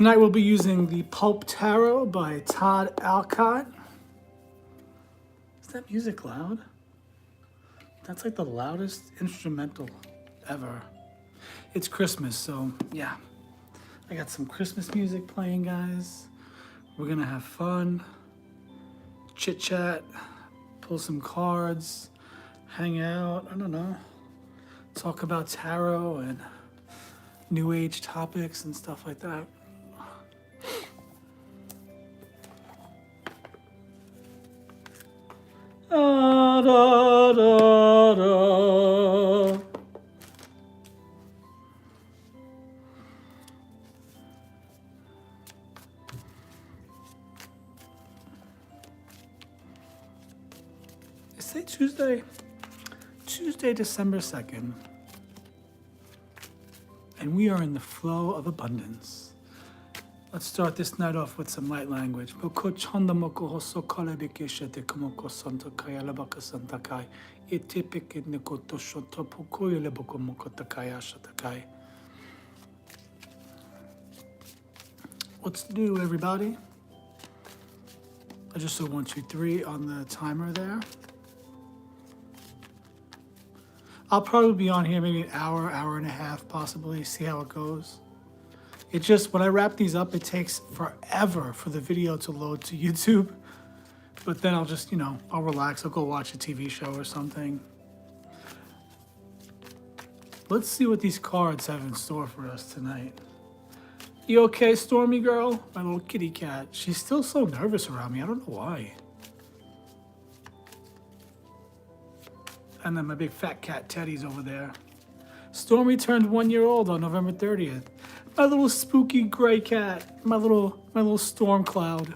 Tonight we'll be using the Pulp Tarot by Todd Alcott. Is that music loud? That's like the loudest instrumental ever. It's Christmas, so yeah. I got some Christmas music playing, guys. We're gonna have fun, chit chat, pull some cards, hang out, I don't know, talk about tarot and new age topics and stuff like that. Da, da, da, da. Is it Tuesday? Tuesday, December 2nd. And we are in the flow of abundance. Let's start this night off with some light language. Let's do, everybody. I just saw 1, 2, 3 on the timer there. I'll probably be on here maybe an hour, hour and a half, possibly, see how it goes. It just, when I wrap these up, it takes forever for the video to load to YouTube. But then I'll just, I'll relax. I'll go watch a TV show or something. Let's see what these cards have in store for us tonight. You okay, Stormy girl? My little kitty cat. She's still so nervous around me. I don't know why. And then my big fat cat Teddy's over there. Stormy turned 1 year old on November 30th. My little spooky gray cat. My little storm cloud.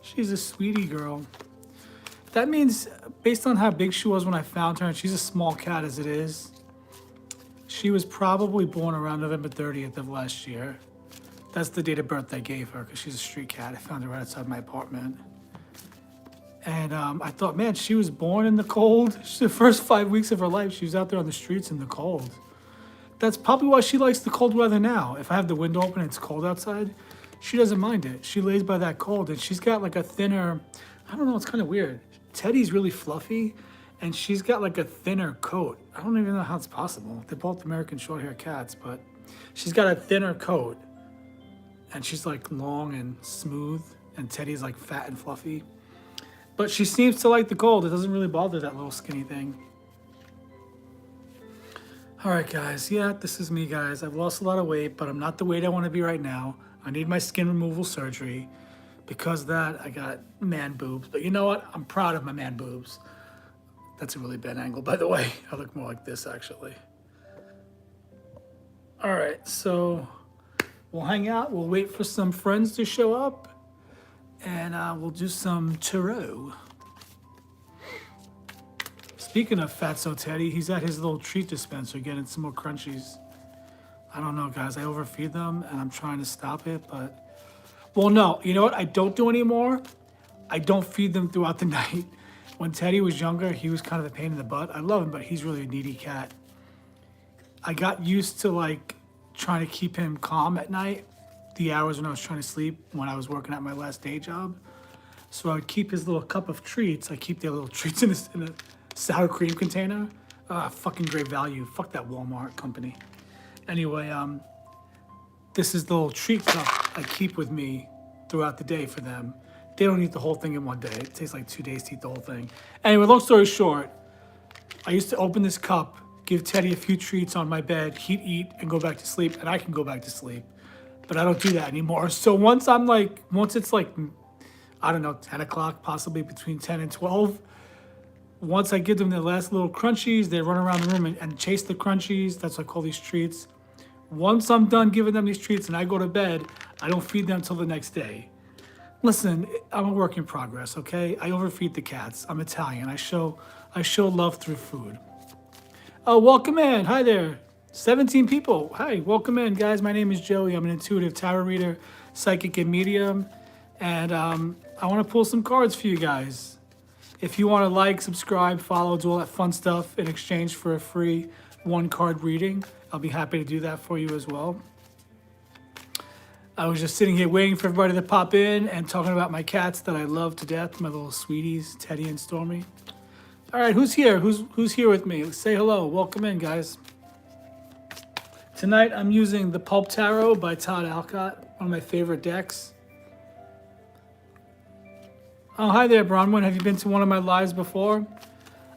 She's a sweetie girl. That means, based on how big she was when I found her, and she's a small cat as it is, she was probably born around November 30th of last year. That's the date of birth I gave her, because she's a street cat. I found her right outside my apartment. And I thought, man, she was born in the cold. The first 5 weeks of her life, she was out there on the streets in the cold. That's probably why she likes the cold weather now. If I have the window open and it's cold outside, she doesn't mind it. She lays by that cold, and she's got like a thinner, I don't know, it's kind of weird. Teddy's really fluffy, and she's got like a thinner coat. I don't even know how it's possible. They're both American short-haired cats, but she's got a thinner coat, and she's like long and smooth, and Teddy's like fat and fluffy. But she seems to like the cold. It doesn't really bother that little skinny thing. All right, guys. Yeah, this is me, guys. I've lost a lot of weight, but I'm not the weight I want to be right now. I need my skin removal surgery. Because of that, I got man boobs. But you know what? I'm proud of my man boobs. That's a really bad angle, by the way. I look more like this, actually. All right, so we'll hang out. We'll wait for some friends to show up. And we'll do some tarot. Speaking of Fatso Teddy, he's at his little treat dispenser getting some more crunchies. I don't know, guys. I overfeed them, and I'm trying to stop it, but... Well, no. You know what I don't do anymore? I don't feed them throughout the night. When Teddy was younger, he was kind of a pain in the butt. I love him, but he's really a needy cat. I got used to, like, trying to keep him calm at night. The hours when I was trying to sleep when I was working at my last day job. So I would keep his little cup of treats. I keep their little treats in a sour cream container. Fucking great value. Fuck that Walmart company. Anyway, this is the little treat cup I keep with me throughout the day for them. They don't eat the whole thing in one day. It takes like 2 days to eat the whole thing. Anyway, long story short, I used to open this cup, give Teddy a few treats on my bed, he'd eat and go back to sleep, and I can go back to sleep. But I don't do that anymore. So once it's like, I don't know, 10 o'clock, possibly between 10 and 12, once I give them their last little crunchies, they run around the room and chase the crunchies. That's what I call these treats. Once I'm done giving them these treats and I go to bed, I don't feed them till the next day. Listen, I'm a work in progress, okay? I overfeed the cats. I'm Italian. I show love through food. Oh, welcome in. Hi there. 17 people. Hi, welcome in, guys. My name is Joey. I'm an intuitive tarot reader, psychic, and medium. And I want to pull some cards for you guys. If you want to like, subscribe, follow, do all that fun stuff in exchange for a free 1-card reading, I'll be happy to do that for you as well. I was just sitting here waiting for everybody to pop in and talking about my cats that I love to death, my little sweeties, Teddy and Stormy. All right, who's here? Who's here with me? Say hello. Welcome in, guys. Tonight I'm using the Pulp Tarot by Todd Alcott, one of my favorite decks. Oh, hi there, Bronwyn. Have you been to one of my lives before?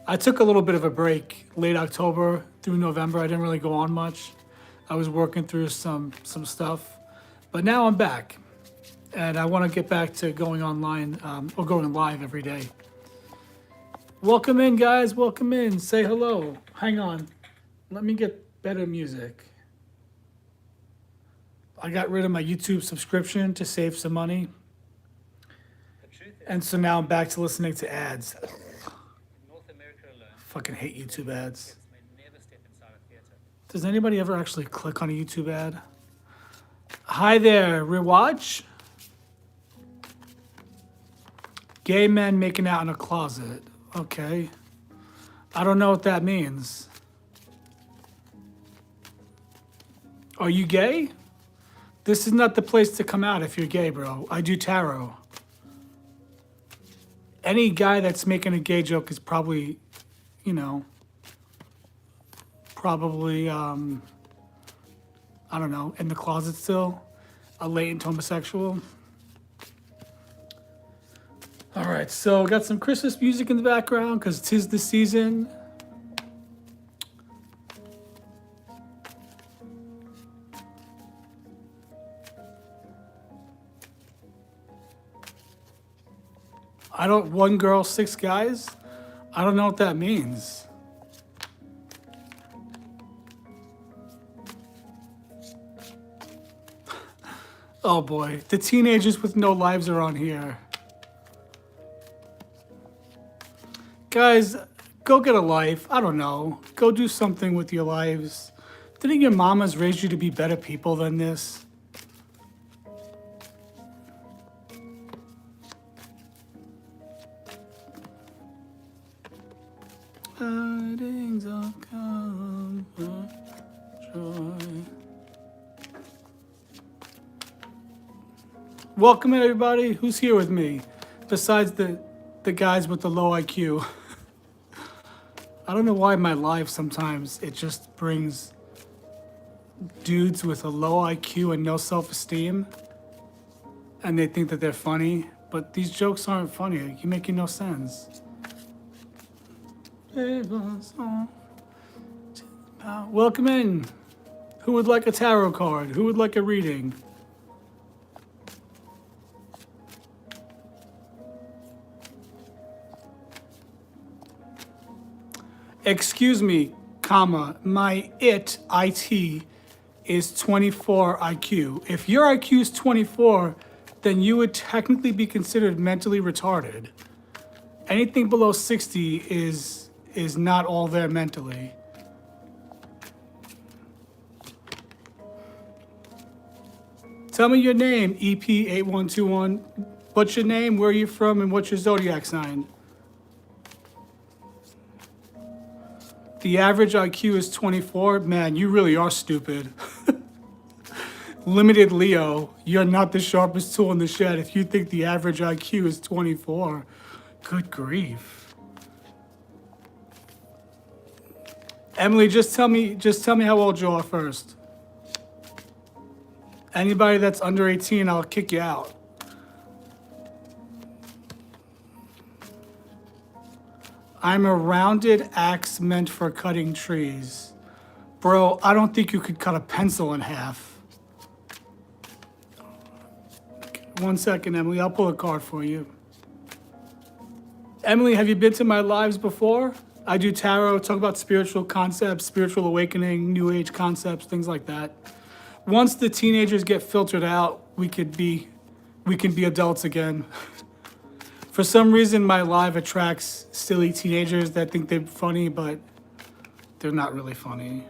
I took a little bit of a break, late October through November. I didn't really go on much. I was working through some stuff, but now I'm back, and I want to get back to going online or going live every day. Welcome in, guys. Welcome in. Say hello. Hang on. Let me get better music. I got rid of my YouTube subscription to save some money. And so now I'm back to listening to ads. North America alone, Fucking hate YouTube ads. may never step inside a theater. Does anybody ever actually click on a YouTube ad? Hi there, rewatch. Gay men making out in a closet. Okay. I don't know what that means. Are you gay? This is not the place to come out if you're gay, bro. I do tarot. Any guy that's making a gay joke is probably, you know, I don't know, in the closet still, a latent homosexual. All right, so got some Christmas music in the background because 'tis the season. One girl, 6 guys? I don't know what that means. Oh boy, the teenagers with no lives are on here. Guys, go get a life. I don't know. Go do something with your lives. Didn't your mamas raise you to be better people than this? Tidings of comfort, joy. Welcome in, everybody. Who's here with me? Besides the guys with the low IQ. I don't know why my life sometimes it just brings dudes with a low IQ and no self-esteem, and they think that they're funny, but these jokes aren't funny. You're making no sense. Welcome in. Who would like a tarot card? Who would like a reading? Excuse me, comma, my IT is 24 IQ. If your IQ is 24, then you would technically be considered mentally retarded. Anything below 60 is not all there mentally. Tell me your name, EP8121. What's your name, where are you from, and what's your zodiac sign? The average IQ is 24. Man, you really are stupid. Limited Leo, you're not the sharpest tool in the shed if you think the average IQ is 24. Good grief. Emily, just tell me how old you are first. Anybody that's under 18, I'll kick you out. I'm a rounded axe meant for cutting trees. Bro, I don't think you could cut a pencil in half. 1 second, Emily, I'll pull a card for you. Emily, have you been to my lives before? I do tarot, talk about spiritual concepts, spiritual awakening, new age concepts, things like that. Once the teenagers get filtered out, we can be adults again. For some reason, my live attracts silly teenagers that think they're funny, but they're not really funny.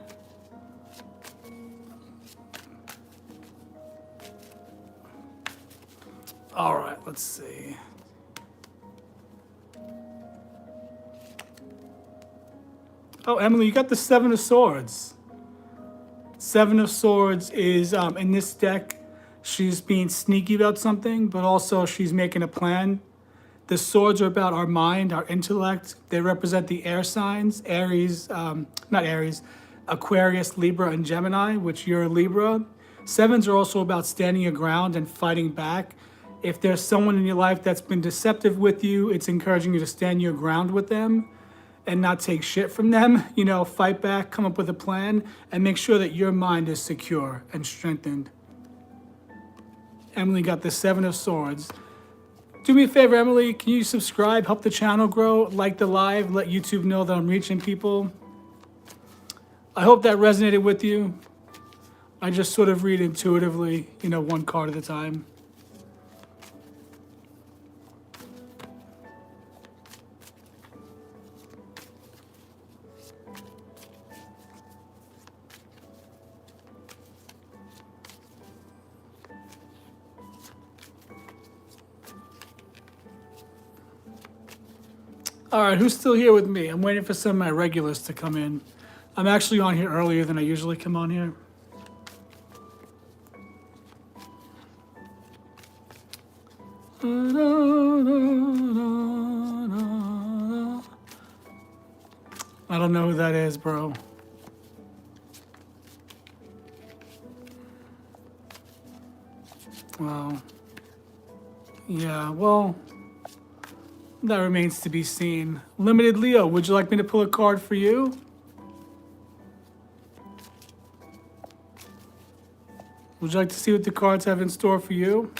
All right, let's see. Oh, Emily, you got the 7 of Swords. 7 of Swords is, in this deck, she's being sneaky about something, but also she's making a plan. The swords are about our mind, our intellect. They represent the air signs, Aries, not Aries, Aquarius, Libra, and Gemini, which you're a Libra. Sevens are also about standing your ground and fighting back. If there's someone in your life that's been deceptive with you, it's encouraging you to stand your ground with them and not take shit from them. You know, fight back, come up with a plan, and make sure that your mind is secure and strengthened. Emily got the Seven of Swords. Do me a favor, Emily, can you subscribe, help the channel grow, like the live, let YouTube know that I'm reaching people? I hope that resonated with you. I just sort of read intuitively, you know, one card at a time. All right, who's still here with me? I'm waiting for some of my regulars to come in. I'm actually on here earlier than I usually come on here. I don't know who that is, bro. Well, yeah, well, that remains to be seen. Limited Leo, would you like me to pull a card for you? Would you like to see what the cards have in store for you?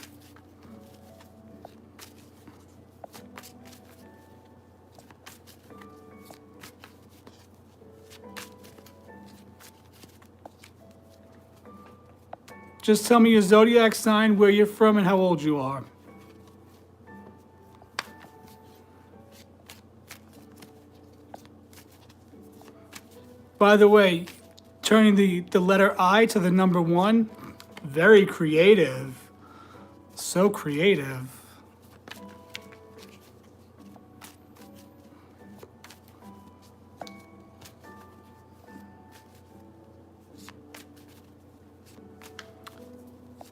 Just tell me your zodiac sign, where you're from, and how old you are. By the way, turning the letter I to the number 1, very creative. So creative.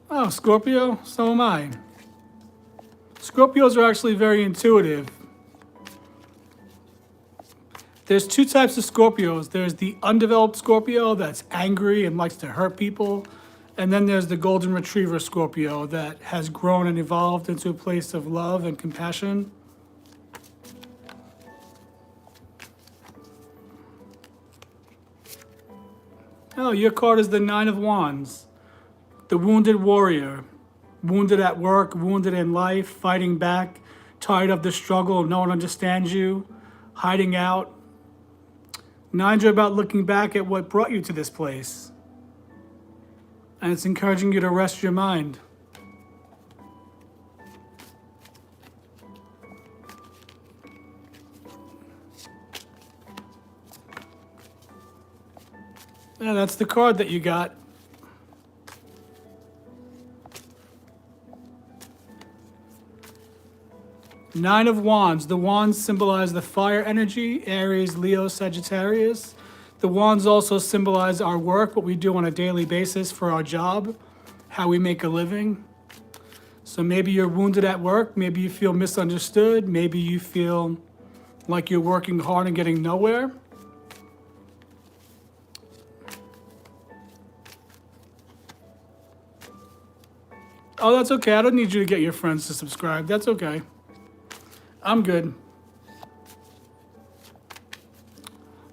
Oh, Scorpio, so am I. Scorpios are actually very intuitive. There's 2 types of Scorpios. There's the undeveloped Scorpio that's angry and likes to hurt people. And then there's the golden retriever Scorpio that has grown and evolved into a place of love and compassion. Oh, your card is the Nine of Wands. The wounded warrior. Wounded at work, wounded in life, fighting back, tired of the struggle, no one understands you, hiding out. Nines are about looking back at what brought you to this place. And it's encouraging you to rest your mind. Yeah, that's the card that you got. Nine of Wands. The wands symbolize the fire energy, Aries, Leo, Sagittarius. The wands also symbolize our work, what we do on a daily basis for our job, how we make a living. So maybe you're wounded at work, maybe you feel misunderstood, maybe you feel like you're working hard and getting nowhere. Oh, that's okay. I don't need you to get your friends to subscribe. That's okay. I'm good.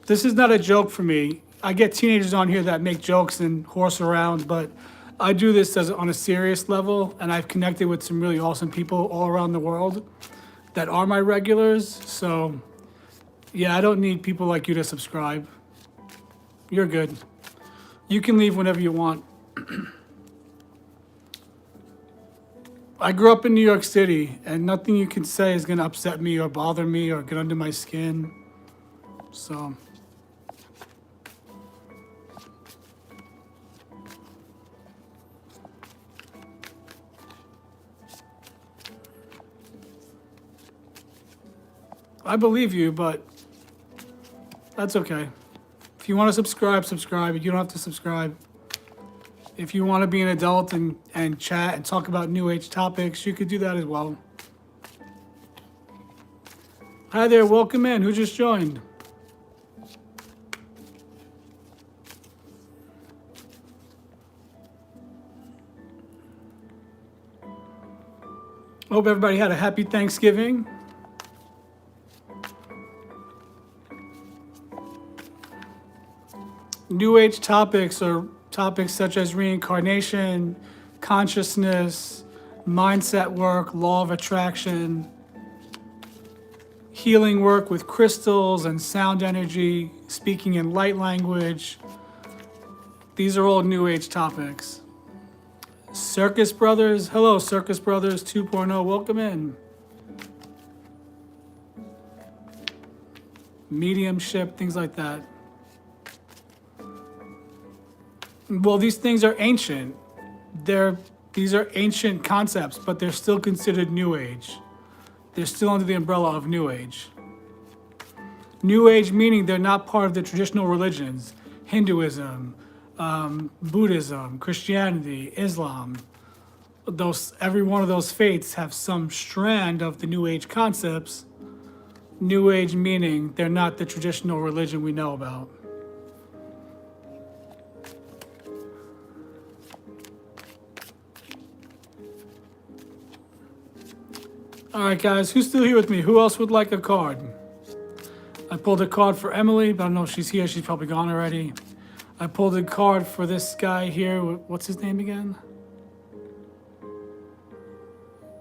This is not a joke for me. I get teenagers on here that make jokes and horse around, but I do this on a serious level, and I've connected with some really awesome people all around the world that are my regulars. So, yeah, I don't need people like you to subscribe. You're good. You can leave whenever you want. I grew up in New York City, and nothing you can say is going to upset me or bother me or get under my skin. So, I believe you, but that's okay. If you want to subscribe, subscribe. You don't have to subscribe. If you want to be an adult and chat and talk about New Age topics, you could do that as well. Hi there, welcome in. Who just joined? Hope everybody had a happy Thanksgiving. New Age topics are topics such as reincarnation, consciousness, mindset work, law of attraction, healing work with crystals and sound energy, speaking in light language. These are all New Age topics. Circus Brothers, hello Circus Brothers 2.0, welcome in. Mediumship, things like that. Well, these things are ancient. These are ancient concepts, but they're still considered New Age. They're still under the umbrella of New Age. New Age meaning they're not part of the traditional religions, Hinduism, Buddhism, Christianity, Islam. Every one of those faiths have some strand of the New Age concepts. New Age meaning they're not the traditional religion we know about. All right, guys, who's still here with me? Who else would like a card? I pulled a card for Emily, but I don't know if she's here. She's probably gone already. I pulled a card for this guy here. What's his name again?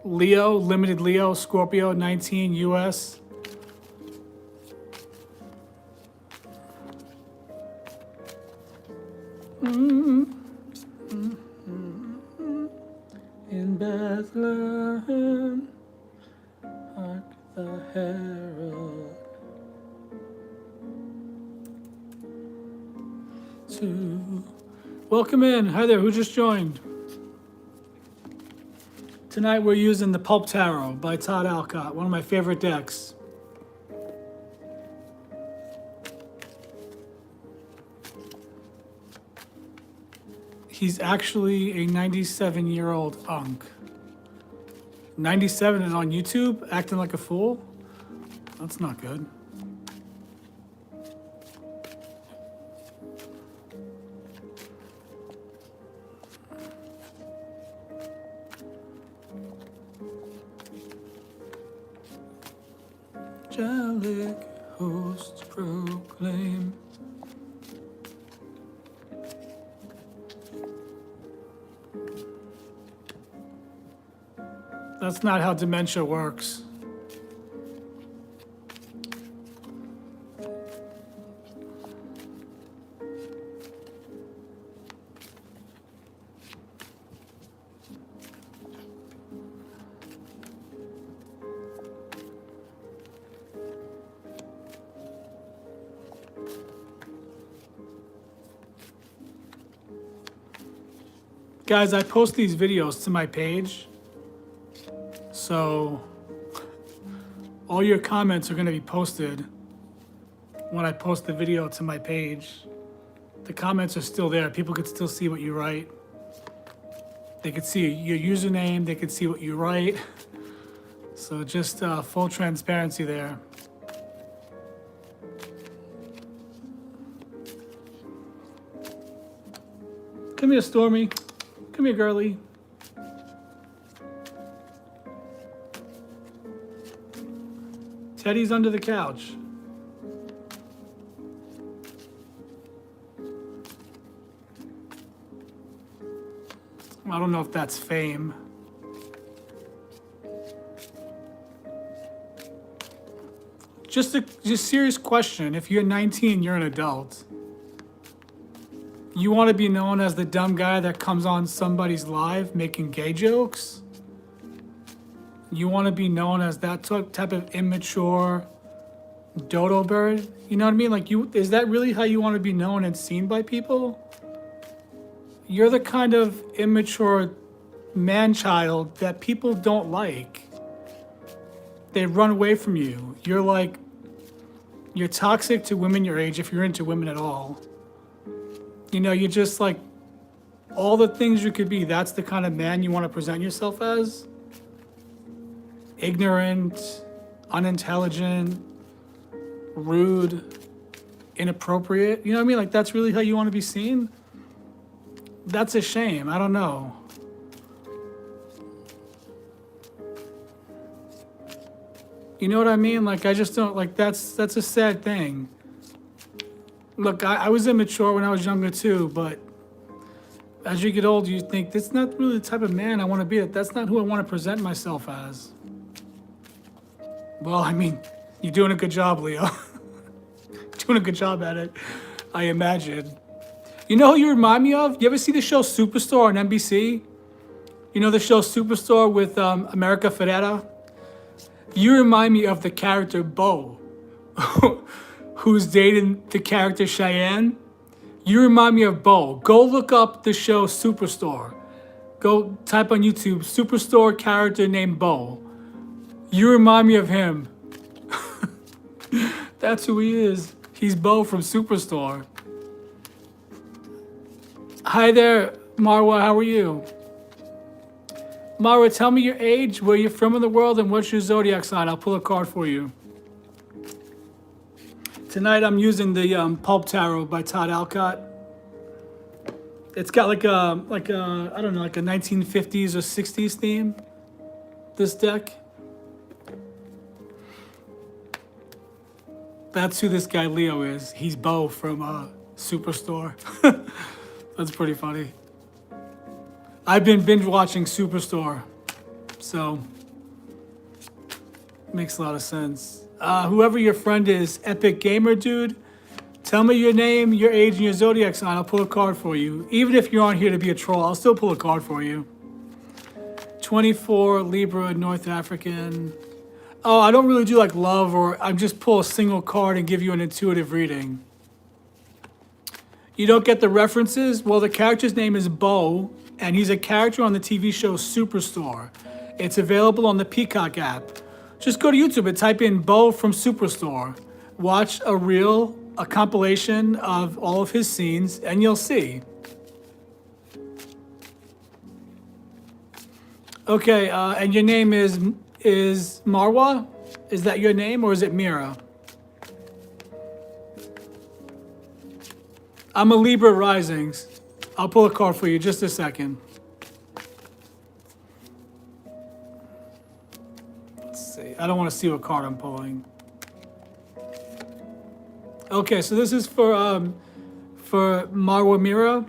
Leo, Limited Leo, Scorpio, 19, US. In Bethlehem, hark the herald to... Welcome in. Hi there, who just joined? Tonight we're using the Pulp Tarot by Todd Alcott, one of my favorite decks. He's actually a 97-year-old unk. 97 and on YouTube, acting like a fool? That's not good. Angelic hosts proclaim. That's not how dementia works. Guys, I post these videos to my page. So all your comments are going to be posted when I post the video to my page. The comments are still there. People could still see what you write. They could see your username. They could see what you write. So just full transparency there. Come here, Stormy. Come here, girly. Teddy's under the couch. I don't know if that's fame. Just a serious question. If you're 19, you're an adult. You want to be known as the dumb guy that comes on somebody's live making gay jokes? You want to be known as that type of immature dodo bird? You know what I mean? Like, is that really how you want to be known and seen by people? You're the kind of immature man-child that people don't like. They run away from you. You're toxic to women your age if you're into women at all. You know, you're just like all the things you could be. That's the kind of man you want to present yourself as. Ignorant, unintelligent, rude, inappropriate. You know what I mean? Like, that's really how you want to be seen? That's a shame. I don't know. You know what I mean? Like, I just don't, like, that's a sad thing. Look, I was immature when I was younger too, but as you get older, you think, that's not really the type of man I want to be. That's not who I want to present myself as. Well, I mean, you're doing a good job, Leo. Doing a good job at it, I imagine. You know who you remind me of? You ever see the show Superstore on NBC? You know the show Superstore with America Ferrera? You remind me of the character Bo, who's dating the character Cheyenne. You remind me of Bo. Go look up the show Superstore. Go type on YouTube, Superstore character named Bo. You remind me of him. That's who he is. He's Bo from Superstore. Hi there, Marwa, how are you? Marwa, tell me your age, where you're from in the world, and what's your zodiac sign. I'll pull a card for you. Tonight I'm using the Pulp Tarot by Todd Alcott. It's got like a I don't know, like a 1950s or 60s theme, this deck. That's who this guy Leo is. He's Bo from Superstore. That's pretty funny. I've been binge watching Superstore, so makes a lot of sense. Whoever your friend is, Epic Gamer Dude, tell me your name, your age, and your zodiac sign. I'll pull a card for you. Even if you're on here to be a troll, I'll still pull a card for you. 24, Libra, North African. Oh, I don't really do like love, or I just pull a single card and give you an intuitive reading. You don't get the references? Well, the character's name is Bo, and he's a character on the TV show Superstore. It's available on the Peacock app. Just go to YouTube and type in Bo from Superstore. Watch a compilation of all of his scenes, and you'll see. Okay, and your name is Marwa? Is that your name, or is it Mira? I'm a Libra Risings. I'll pull a card for you just a second. Let's see. I don't want to see what card I'm pulling. Okay, so this is for Marwa Mira.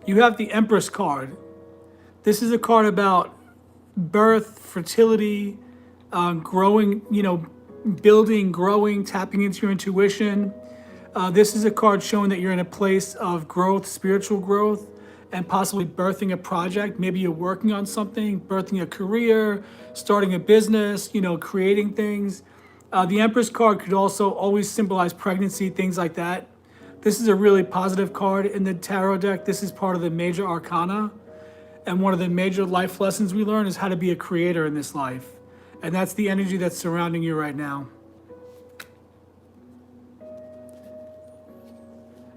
You have the Empress card. This is a card about birth, fertility, growing, building, growing, tapping into your intuition. This is a card showing that you're in a place of growth, spiritual growth, and possibly birthing a project. Maybe you're working on something, birthing a career, starting a business, creating things. The Empress card could also always symbolize pregnancy, things like that. This is a really positive card in the tarot deck. This is part of the major arcana. And one of the major life lessons we learn is how to be a creator in this life. And that's the energy that's surrounding you right now.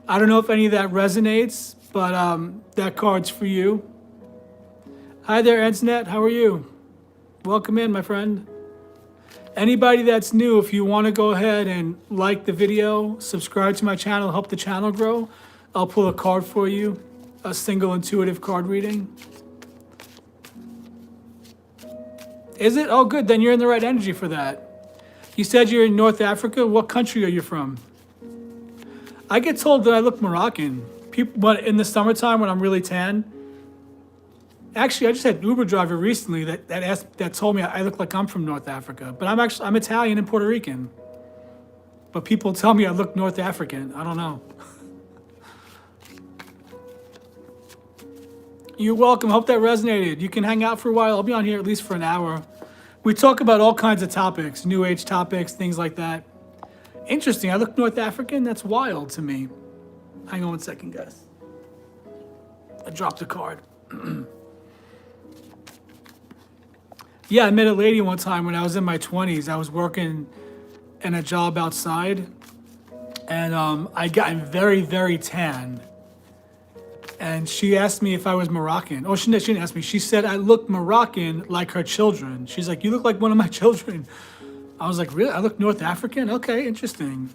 I don't know if any of that resonates, but that card's for you. Hi there, Internet. How are you? Welcome in, my friend. Anybody that's new, if you want to go ahead and like the video, subscribe to my channel, help the channel grow, I'll pull a card for you, a single intuitive card reading. Is it? Oh, good. Then you're in the right energy for that. You said you're in North Africa. What country are you from? I get told that I look Moroccan. People, but in the summertime when I'm really tan. Actually, I just had an Uber driver recently that told me I look like I'm from North Africa. But I'm Italian and Puerto Rican. But people tell me I look North African. I don't know. You're welcome. Hope that resonated. You can hang out for a while. I'll be on here at least for an hour. We talk about all kinds of topics, New Age topics, things like that. Interesting. I look North African? That's wild to me. Hang on one second, guys. I dropped a card. Yeah, I met a lady one time when I was in my 20s. I was working in a job outside, and I got very, very tan. And she asked me if I was Moroccan. Oh, she didn't ask me. She said I look Moroccan like her children. She's like, you look like one of my children. I was like, really? I look North African? Okay, interesting.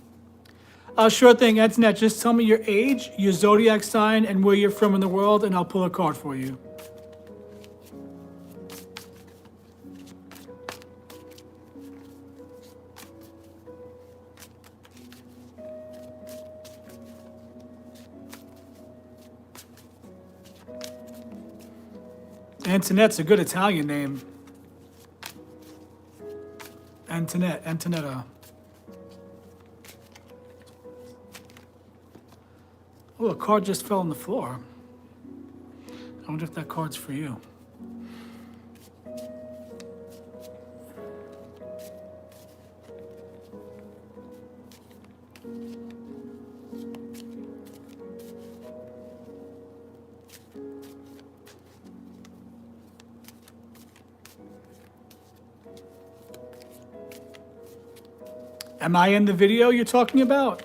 Sure thing, Antoinette. Just tell me your age, your zodiac sign, and where you're from in the world, and I'll pull a card for you. Antoinette's a good Italian name. Antonetta. Oh, a card just fell on the floor. I wonder if that card's for you. Am I in the video you're talking about?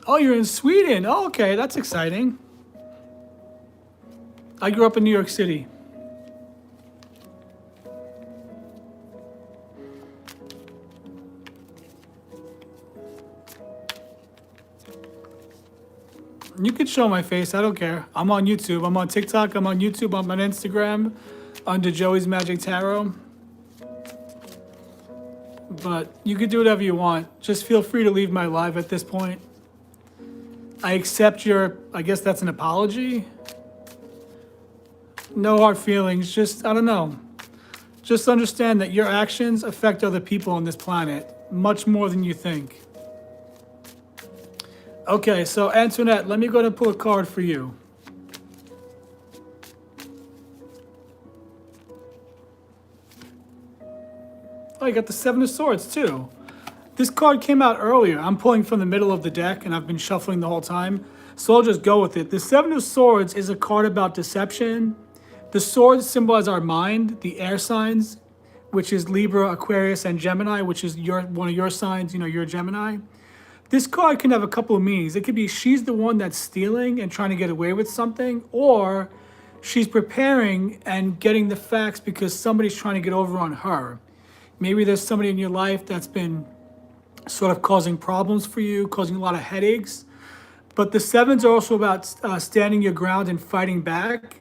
Oh, you're in Sweden. Oh, okay, that's exciting. I grew up in New York City. You can show my face, I don't care. I'm on YouTube, I'm on TikTok, I'm on YouTube, I'm on Instagram under Joey's Magic Tarot. But you can do whatever you want. Just feel free to leave my live at this point. I accept your, I guess that's an apology. No hard feelings, just, I don't know. Just understand that your actions affect other people on this planet much more than you think. Okay, so Antoinette, let me go ahead and pull a card for you. Oh, you got the Seven of Swords too. This card came out earlier. I'm pulling from the middle of the deck and I've been shuffling the whole time. So I'll just go with it. The Seven of Swords is a card about deception. The swords symbolize our mind, the air signs, which is Libra, Aquarius, and Gemini, which is one of your signs, you're a Gemini. This card can have a couple of meanings. It could be she's the one that's stealing and trying to get away with something, or she's preparing and getting the facts because somebody's trying to get over on her. Maybe there's somebody in your life that's been sort of causing problems for you, causing a lot of headaches. But the sevens are also about standing your ground and fighting back.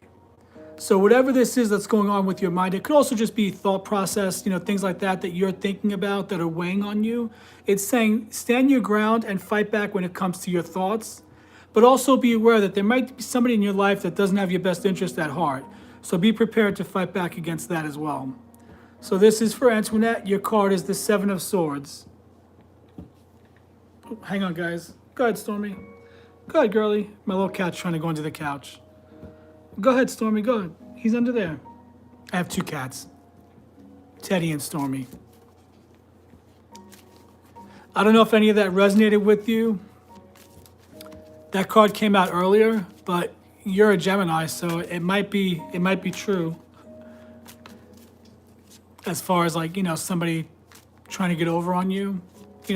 So whatever this is that's going on with your mind, it could also just be thought process, things like that you're thinking about that are weighing on you. It's saying stand your ground and fight back when it comes to your thoughts. But also be aware that there might be somebody in your life that doesn't have your best interest at heart. So be prepared to fight back against that as well. So this is for Antoinette. Your card is the Seven of Swords. Oh, hang on, guys. Go ahead, Stormy. Go ahead, girlie. My little cat's trying to go into the couch. Go ahead, Stormy. Go ahead. He's under there. I have two cats. Teddy and Stormy. I don't know if any of that resonated with you. That card came out earlier, but you're a Gemini, so it might be true. As far as somebody trying to get over on you,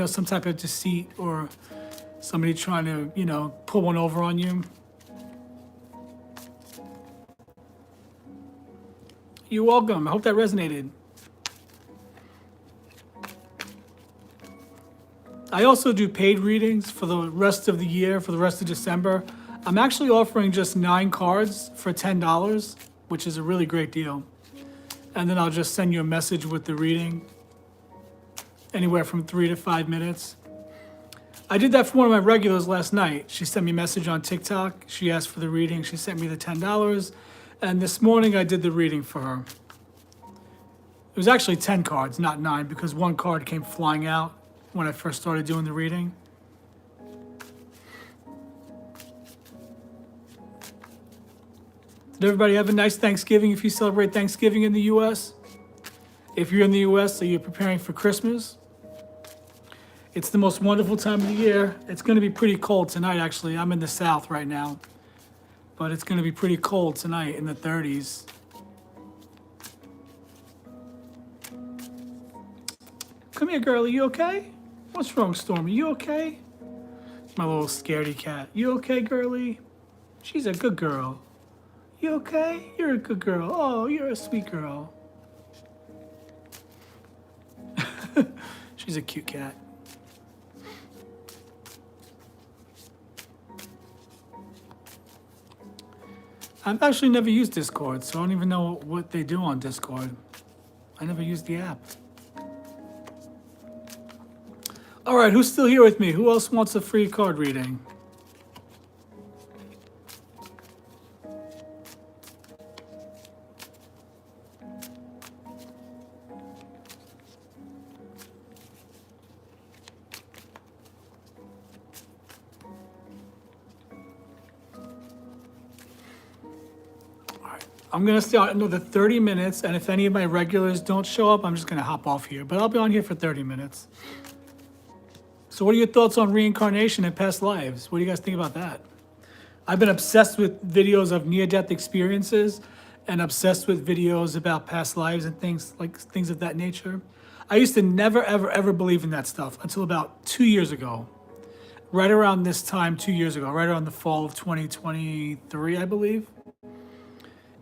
some type of deceit or somebody trying to, pull one over on you. You're welcome. I hope that resonated. I also do paid readings for the rest of the year, for the rest of December. I'm actually offering just 9 cards for $10, which is a really great deal. And then I'll just send you a message with the reading, anywhere from 3 to 5 minutes. I did that for one of my regulars last night. She sent me a message on TikTok. She asked for the reading. She sent me the $10. And this morning I did the reading for her. It was actually 10 cards, not 9, because one card came flying out when I first started doing the reading. Did everybody have a nice Thanksgiving if you celebrate Thanksgiving in the U.S.? If you're in the U.S., so you're preparing for Christmas. It's the most wonderful time of the year. It's going to be pretty cold tonight, actually. I'm in the South right now. But it's going to be pretty cold tonight in the 30s. Come here, girlie. You okay? What's wrong, Stormy? You okay? My little scaredy cat. You okay, girly? She's a good girl. You okay? You're a good girl. Oh, you're a sweet girl. She's a cute cat. I've actually never used Discord, so I don't even know what they do on Discord. I never used the app. All right, who's still here with me? Who else wants a free card reading? I'm gonna start another 30 minutes, and if any of my regulars don't show up, I'm just gonna hop off here. But I'll be on here for 30 minutes. So what are your thoughts on reincarnation and past lives? What do you guys think about that? I've been obsessed with videos of near-death experiences and obsessed with videos about past lives and things of that nature. I used to never, ever, ever believe in that stuff until about 2 years ago. Right around this time, 2 years ago, right around the fall of 2023, I believe.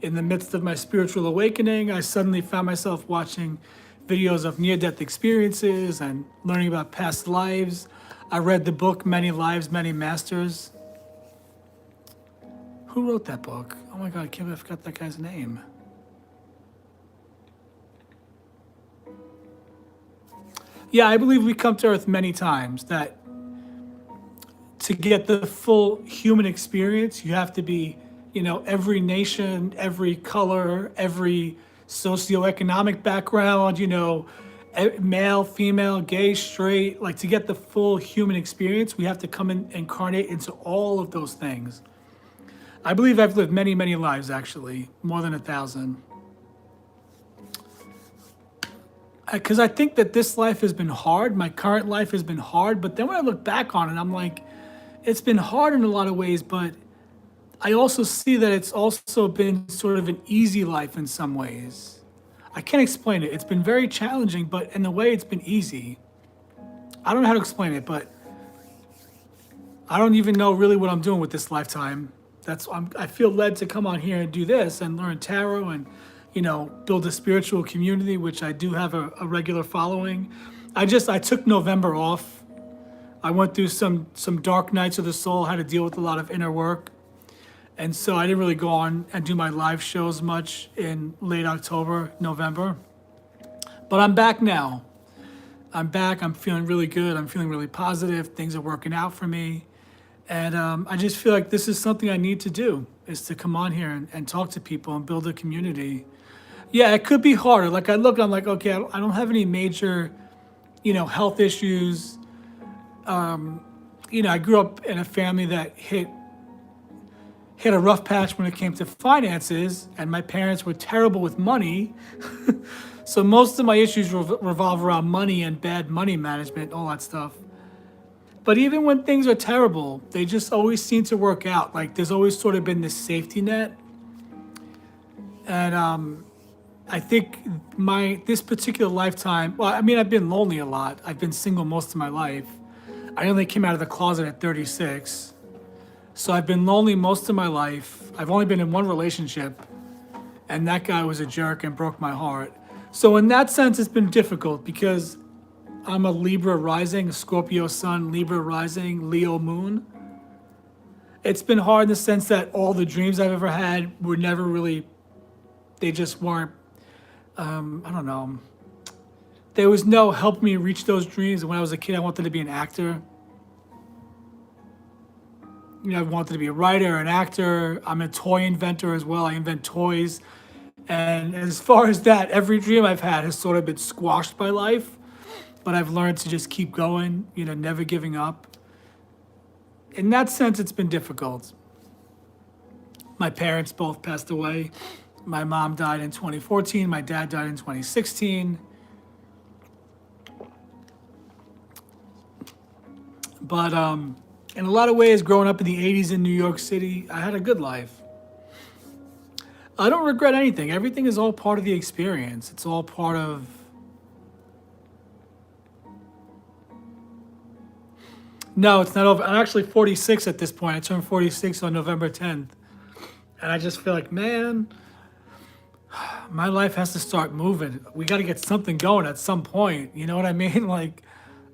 In the midst of my spiritual awakening, I suddenly found myself watching videos of near-death experiences and learning about past lives. I read the book, Many Lives, Many Masters. Who wrote that book? Oh my God, I can't believe I forgot that guy's name. Yeah, I believe we come to Earth many times, that to get the full human experience, you have to be, every nation, every color, every socioeconomic background, male, female, gay, straight. Like, to get the full human experience, we have to come and incarnate into all of those things. I believe I've lived many, many lives, actually, more than 1,000. Because I think that this life has been hard. My current life has been hard. But then when I look back on it, I'm like, it's been hard in a lot of ways, but I also see that it's also been sort of an easy life in some ways. I can't explain it. It's been very challenging, but in a way it's been easy. I don't know how to explain it, but I don't even know really what I'm doing with this lifetime. I feel led to come on here and do this and learn tarot and, build a spiritual community, which I do have a regular following. I took November off. I went through some dark nights of the soul, had to deal with a lot of inner work. And so I didn't really go on and do my live shows much in late October, November. But I'm back now. I'm back. I'm feeling really good. I'm feeling really positive. Things are working out for me. And I just feel like this is something I need to do, is to come on here and talk to people and build a community. Yeah, it could be harder. Like, I'm like, okay, I don't have any major, health issues. I grew up in a family that hit a rough patch when it came to finances, and my parents were terrible with money. So most of my issues revolve around money and bad money management, all that stuff. But even when things are terrible, they just always seem to work out. Like, there's always sort of been this safety net. And I think this particular lifetime, well, I mean, I've been lonely a lot. I've been single most of my life. I only came out of the closet at 36. So I've been lonely most of my life. I've only been in one relationship, and that guy was a jerk and broke my heart. So in that sense, it's been difficult because I'm a Libra rising, a Scorpio sun, Libra rising, Leo moon. It's been hard in the sense that all the dreams I've ever had were never really, they just weren't, I don't know. There was no help me reach those dreams. When I was a kid, I wanted to be an actor. I wanted to be a writer, an actor. I'm a toy inventor as well. I invent toys. And as far as that, every dream I've had has sort of been squashed by life. But I've learned to just keep going, never giving up. In that sense, it's been difficult. My parents both passed away. My mom died in 2014. My dad died in 2016. But in a lot of ways, growing up in the 80s in New York City, I had a good life. I don't regret anything. Everything is all part of the experience. It's all part of No, it's not over. I'm actually 46 at this point. I turned 46 on November 10th. And I just feel like, man, my life has to start moving. We got to get something going at some point. You know what I mean? Like,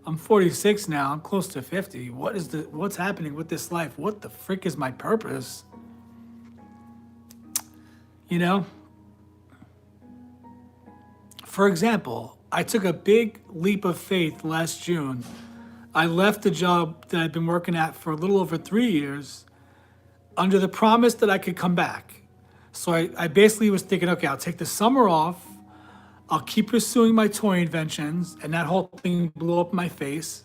I'm 46 now. I'm close to 50. What's happening with this life? What the frick is my purpose? You know? For example, I took a big leap of faith last June. I left the job that I'd been working at for a little over 3 years under the promise that I could come back. So I basically was thinking, okay, I'll take the summer off. I'll keep pursuing my toy inventions, and that whole thing blew up in my face.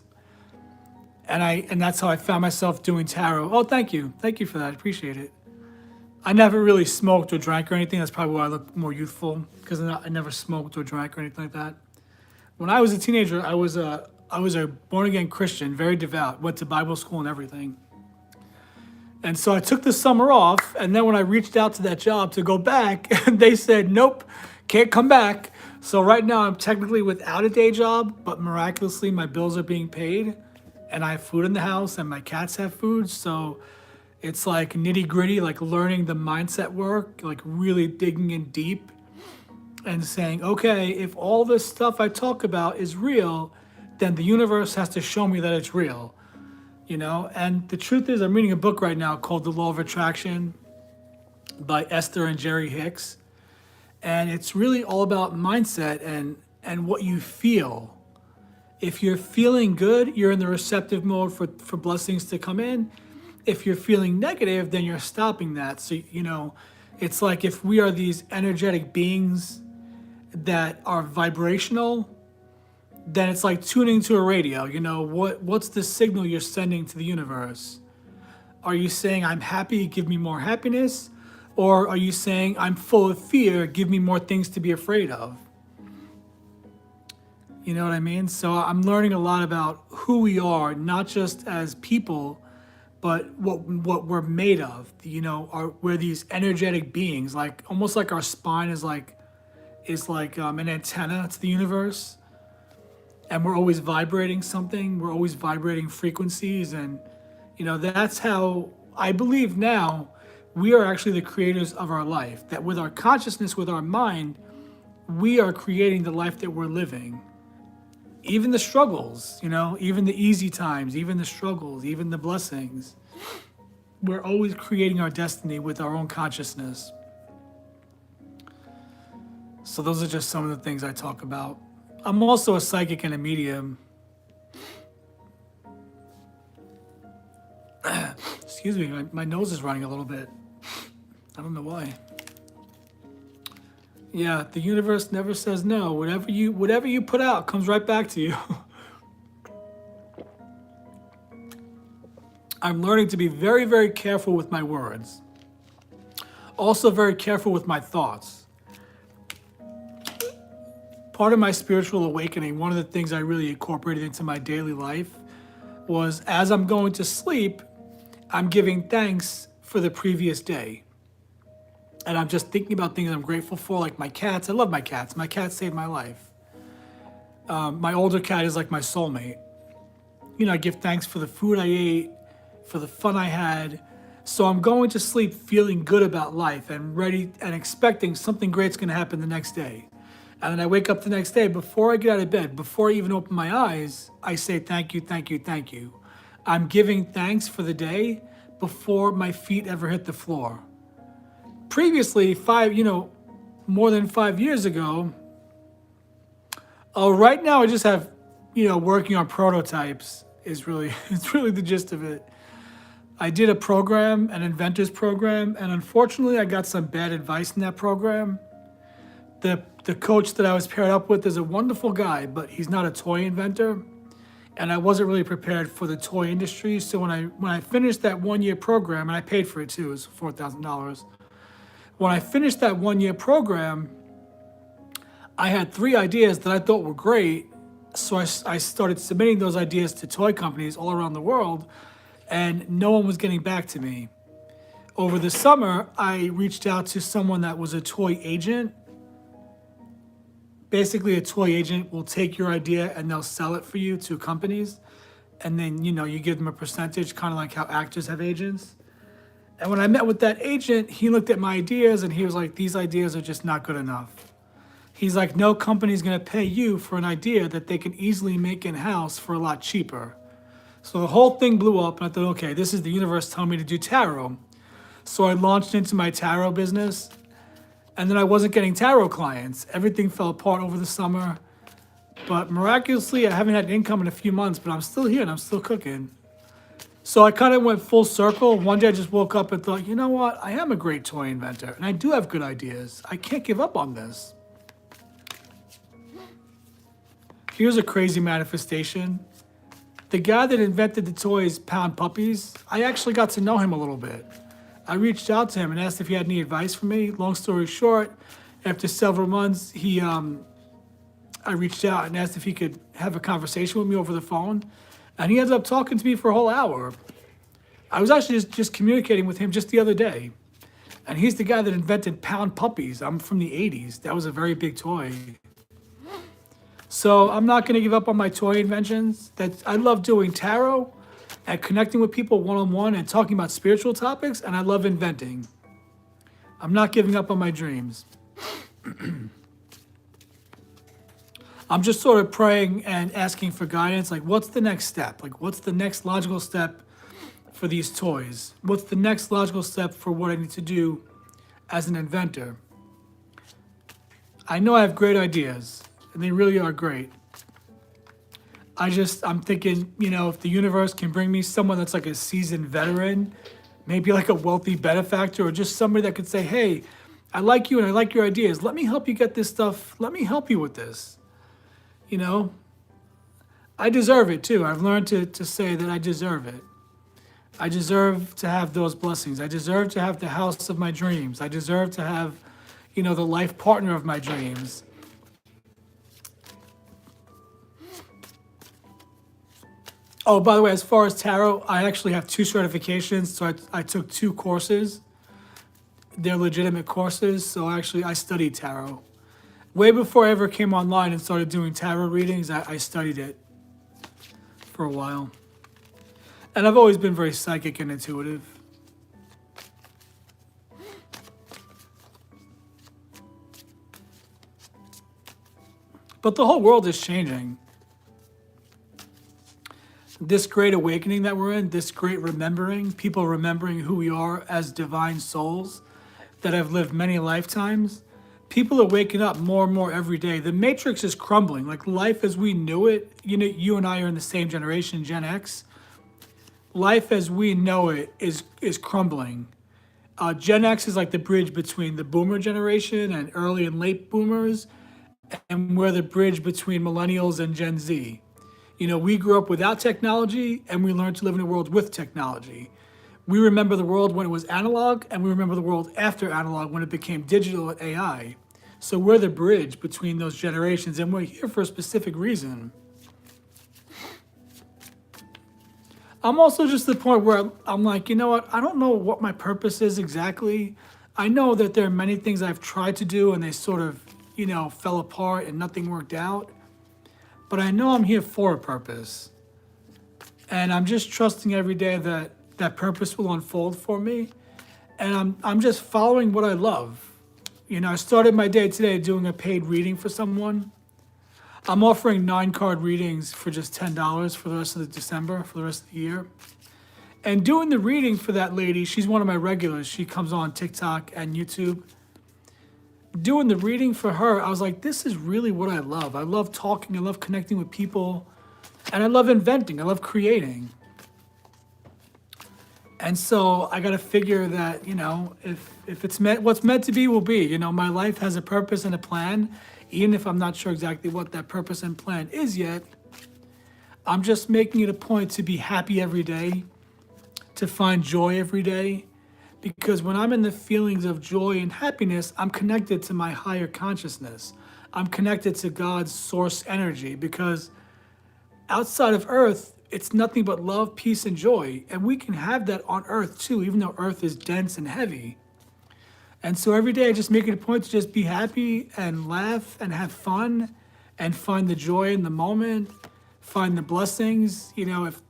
And that's how I found myself doing tarot. Oh, thank you for that. I appreciate it. I never really smoked or drank or anything. That's probably why I look more youthful, because I never smoked or drank or anything like that. When I was a teenager, I was a born again Christian, very devout. Went to Bible school and everything. And so I took the summer off, and then when I reached out to that job to go back, they said, nope, can't come back. So right now I'm technically without a day job, but miraculously my bills are being paid, and I have food in the house, and my cats have food. So it's like nitty gritty, like learning the mindset work, like really digging in deep and saying, okay, if all this stuff I talk about is real, then the universe has to show me that it's real. You know, and the truth is, I'm reading a book right now called The Law of Attraction by Esther and Jerry Hicks. And it's really all about mindset and what you feel. If you're feeling good, you're in the receptive mode for blessings to come in. If you're feeling negative, then you're stopping that. So, you know, it's like if we are these energetic beings that are vibrational, then it's like tuning to a radio. You know, what's the signal you're sending to the universe? Are you saying, I'm happy, give me more happiness? Or are you saying, I'm full of fear, give me more things to be afraid of? You know what I mean? So I'm learning a lot about who we are, not just as people, but what we're made of. You know, we're these energetic beings, like almost like our spine is like an antenna to the universe. And we're always vibrating something. We're always vibrating frequencies. And, you know, that's how I believe now we are actually the creators of our life. That with our consciousness, with our mind, we are creating the life that we're living. Even the struggles, you know, even the easy times, even the struggles, even the blessings. We're always creating our destiny with our own consciousness. So those are just some of the things I talk about. I'm also a psychic and a medium. Excuse me, my nose is running a little bit. I don't know why. Yeah, the universe never says no. Whatever you put out comes right back to you. I'm learning to be very, very careful with my words. Also very careful with my thoughts. Part of my spiritual awakening, one of the things I really incorporated into my daily life was as I'm going to sleep, I'm giving thanks for the previous day. And I'm just thinking about things I'm grateful for, like my cats. I love my cats. My cats saved my life. My older cat is like my soulmate. You know, I give thanks for the food I ate, for the fun I had. So I'm going to sleep feeling good about life and ready and expecting something great's going to happen the next day. And then I wake up the next day, before I get out of bed, before I even open my eyes, I say thank you, thank you, thank you. I'm giving thanks for the day before my feet ever hit the floor. Previously, more than 5 years ago, right now I just have, working on prototypes is really, it's really the gist of it. I did a program, an inventor's program, and unfortunately I got some bad advice in that program. The coach that I was paired up with is a wonderful guy, but he's not a toy inventor. And I wasn't really prepared for the toy industry. So when I finished that 1 year program, and I paid for it too, it was $4,000. When I finished that 1 year program, I had 3 ideas that I thought were great. So I started submitting those ideas to toy companies all around the world, and no one was getting back to me. Over the summer, I reached out to someone that was a toy agent. Basically, a toy agent will take your idea and they'll sell it for you to companies. and then, you give them a percentage, kind of like how actors have agents. And when I met with that agent, he looked at my ideas and he was like, these ideas are just not good enough. He's like, no company's gonna pay you for an idea that they can easily make in-house for a lot cheaper. So the whole thing blew up, and I thought, okay, this is the universe telling me to do tarot. So I launched into my tarot business, and then I wasn't getting tarot clients. Everything fell apart over the summer. But miraculously, I haven't had income in a few months, but I'm still here and I'm still cooking. So I kind of went full circle. One day I just woke up and thought, you know what? I am a great toy inventor, and I do have good ideas. I can't give up on this. Here's a crazy manifestation. The guy that invented the toys, Pound Puppies, I actually got to know him a little bit. I reached out to him and asked if he had any advice for me. Long story short, after several months, I reached out and asked if he could have a conversation with me over the phone, and he ended up talking to me for a whole hour. I was actually just communicating with him just the other day, and he's the guy that invented Pound Puppies. I'm from the 80s. That was a very big toy. So I'm not going to give up on my toy inventions. I love doing tarot and connecting with people one-on-one and talking about spiritual topics, and I love inventing. I'm not giving up on my dreams. I'm just sort of praying and asking for guidance, like what's the next step? Like what's the next logical step for these toys? What's the next logical step for what I need to do as an inventor? I know I have great ideas, and they really are great. I'm thinking, if the universe can bring me someone that's like a seasoned veteran, maybe like a wealthy benefactor, or just somebody that could say, hey, I like you and I like your ideas. Let me help you get this stuff. Let me help you with this. I deserve it too. I've learned to say that I deserve it. I deserve to have those blessings. I deserve to have the house of my dreams. I deserve to have, the life partner of my dreams. Oh, by the way, as far as tarot, I actually have 2 certifications. So I took 2 courses. They're legitimate courses. So I studied tarot. Way before I ever came online and started doing tarot readings, I studied it for a while. And I've always been very psychic and intuitive. But the whole world is changing. This great awakening that we're in, this great remembering, people remembering who we are as divine souls that have lived many lifetimes, people are waking up more and more every day. The matrix is crumbling. Like life as we knew it, you and I are in the same generation, Gen X. Life as we know it is crumbling. Gen X is like the bridge between the boomer generation and early and late boomers, and we're the bridge between millennials and Gen Z. We grew up without technology, and we learned to live in a world with technology. We remember the world when it was analog, and we remember the world after analog when it became digital and AI. So we're the bridge between those generations, and we're here for a specific reason. I'm also just at the point where I'm like, you know what? I don't know what my purpose is exactly. I know that there are many things I've tried to do, and they sort of, fell apart and nothing worked out. But I know I'm here for a purpose. And I'm just trusting every day that that purpose will unfold for me. And I'm just following what I love. I started my day today doing a paid reading for someone. I'm offering 9-card readings for just $10 for the rest of December, for the rest of the year. And doing the reading for that lady, she's one of my regulars. She comes on TikTok and YouTube. Doing the reading for her, I was like, this is really what I love. I love talking, I love connecting with people, and I love inventing, I love creating. And so I got to figure that, if it's what's meant to be will be. My life has a purpose and a plan, even if I'm not sure exactly what that purpose and plan is yet. I'm just making it a point to be happy every day, to find joy every day. Because when I'm in the feelings of joy and happiness, I'm connected to my higher consciousness. I'm connected to God's source energy, because outside of Earth, it's nothing but love, peace, and joy. And we can have that on Earth too, even though Earth is dense and heavy. And so every day I just make it a point to just be happy and laugh and have fun and find the joy in the moment, find the blessings. If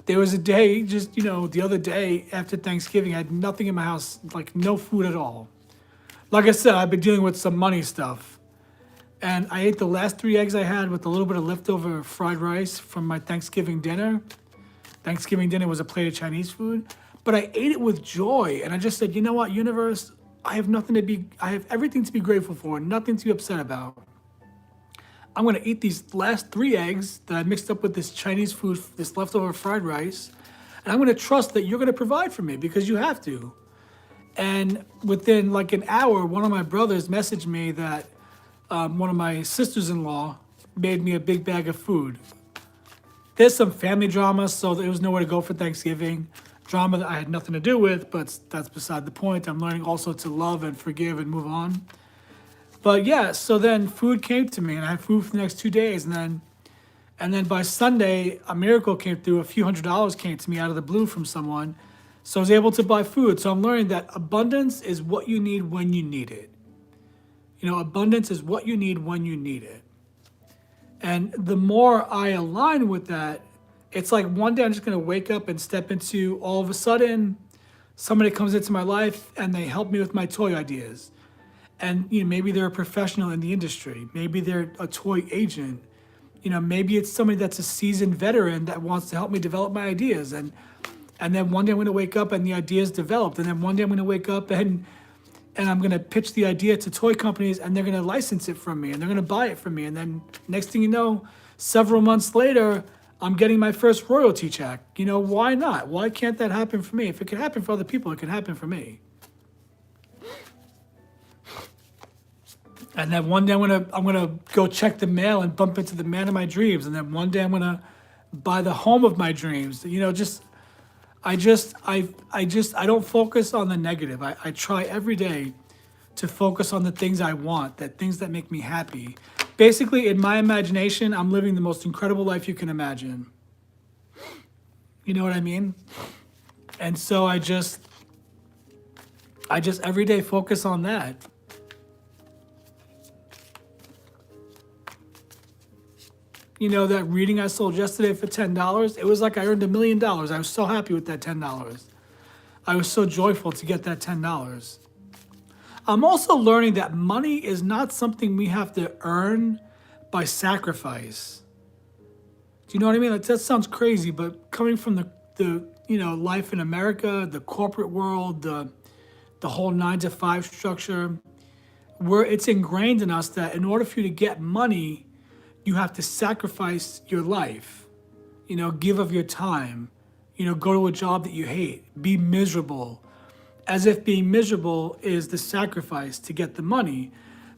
there was a day, just, the other day after Thanksgiving, I had nothing in my house, like no food at all. Like I said, I've been dealing with some money stuff. And I ate the last 3 eggs I had with a little bit of leftover fried rice from my Thanksgiving dinner. Thanksgiving dinner was a plate of Chinese food, but I ate it with joy. And I just said, you know what, universe, I have everything to be grateful for, nothing to be upset about. I'm gonna eat these last 3 eggs that I mixed up with this Chinese food, this leftover fried rice, and I'm gonna trust that you're gonna provide for me because you have to. And within like an hour, one of my brothers messaged me that one of my sisters-in-law made me a big bag of food. There's some family drama, so there was nowhere to go for Thanksgiving. Drama that I had nothing to do with, but that's beside the point. I'm learning also to love and forgive and move on. But yeah, so then food came to me, and I had food for the next 2 days, and then by Sunday, a miracle came through. A few $100s came to me out of the blue from someone, so I was able to buy food. So I'm learning that abundance is what you need when you need it. Abundance is what you need when you need it. And the more I align with that, it's like one day I'm just gonna wake up and step into, all of a sudden, somebody comes into my life and they help me with my toy ideas. And maybe they're a professional in the industry. Maybe they're a toy agent. Maybe it's somebody that's a seasoned veteran that wants to help me develop my ideas. And then one day I'm gonna wake up and the idea's developed. And then one day I'm gonna wake up and I'm gonna pitch the idea to toy companies and they're gonna license it from me and they're gonna buy it from me. And then next thing you know, several months later, I'm getting my first royalty check. Why not? Why can't that happen for me? If it can happen for other people, it can happen for me. And then one day I'm gonna go check the mail and bump into the man of my dreams. And then one day I'm gonna buy the home of my dreams. I don't focus on the negative. I try every day to focus on the things I want, things that make me happy. Basically, in my imagination, I'm living the most incredible life you can imagine. You know what I mean? And so I just every day focus on that. That reading I sold yesterday for $10, it was like I earned $1 million. I was so happy with that $10. I was so joyful to get that $10. I'm also learning that money is not something we have to earn by sacrifice. Do you know what I mean? That sounds crazy, but coming from the life in America, the corporate world, the whole 9-to-5 structure, where it's ingrained in us that in order for you to get money, you have to sacrifice your life, give of your time, go to a job that you hate, be miserable, as if being miserable is the sacrifice to get the money.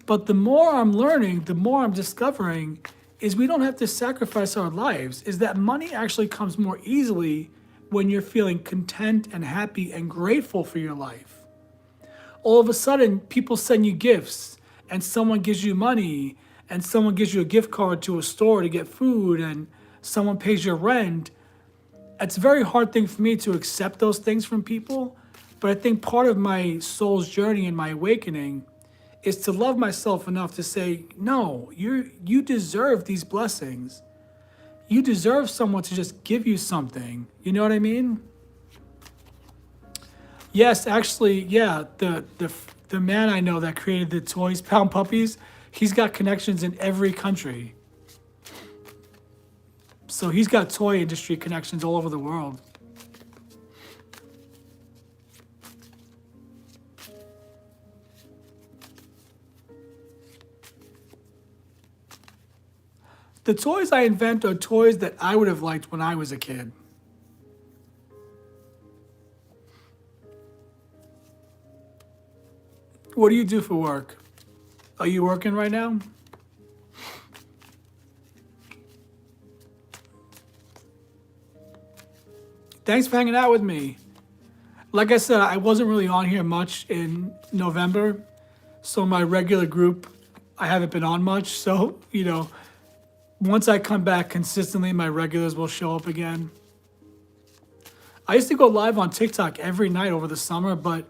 But the more I'm learning, the more I'm discovering is we don't have to sacrifice our lives, is that money actually comes more easily when you're feeling content and happy and grateful for your life. All of a sudden, people send you gifts and someone gives you money and someone gives you a gift card to a store to get food and someone pays your rent. It's a very hard thing for me to accept those things from people, but I think part of my soul's journey and my awakening is to love myself enough to say, no, you deserve these blessings. You deserve someone to just give you something. You know what I mean? Yes, actually, yeah, the man I know that created the toys, Pound Puppies, he's got connections in every country. So he's got toy industry connections all over the world. The toys I invent are toys that I would have liked when I was a kid. What do you do for work? Are you working right now? Thanks for hanging out with me. Like I said, I wasn't really on here much in November, so my regular group, I haven't been on much. So, once I come back consistently, my regulars will show up again. I used to go live on TikTok every night over the summer, but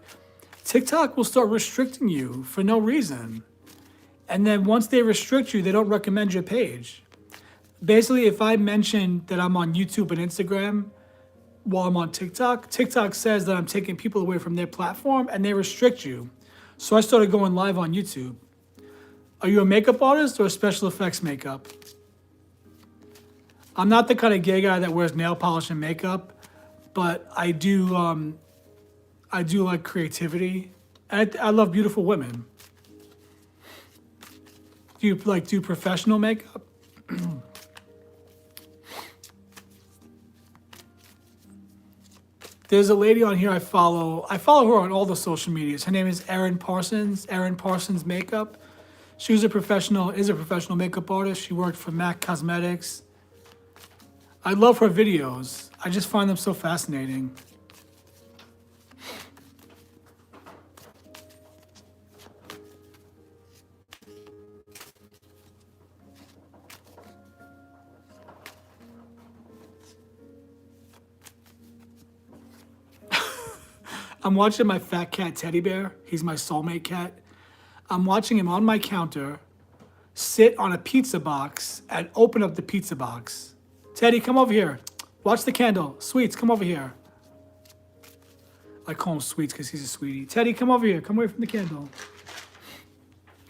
TikTok will start restricting you for no reason. And then once they restrict you, they don't recommend your page. Basically, if I mention that I'm on YouTube and Instagram while I'm on TikTok, TikTok says that I'm taking people away from their platform and they restrict you. So I started going live on YouTube. Are you a makeup artist or a special effects makeup? I'm not the kind of gay guy that wears nail polish and makeup, but I do like creativity. I love beautiful women. Do you like do professional makeup? There's a lady on here I follow. I follow her on all the social medias. Her name is Erin Parsons. Erin Parsons Makeup. She was is a professional makeup artist. She worked for MAC Cosmetics. I love her videos. I just find them so fascinating. I'm watching my fat cat teddy bear. He's my soulmate cat. I'm watching him on my counter sit on a pizza box and open up the pizza box. Teddy, come over here. Watch the candle. Sweets, come over here. I call him Sweets because he's a sweetie. Teddy, come over here. Come away from the candle.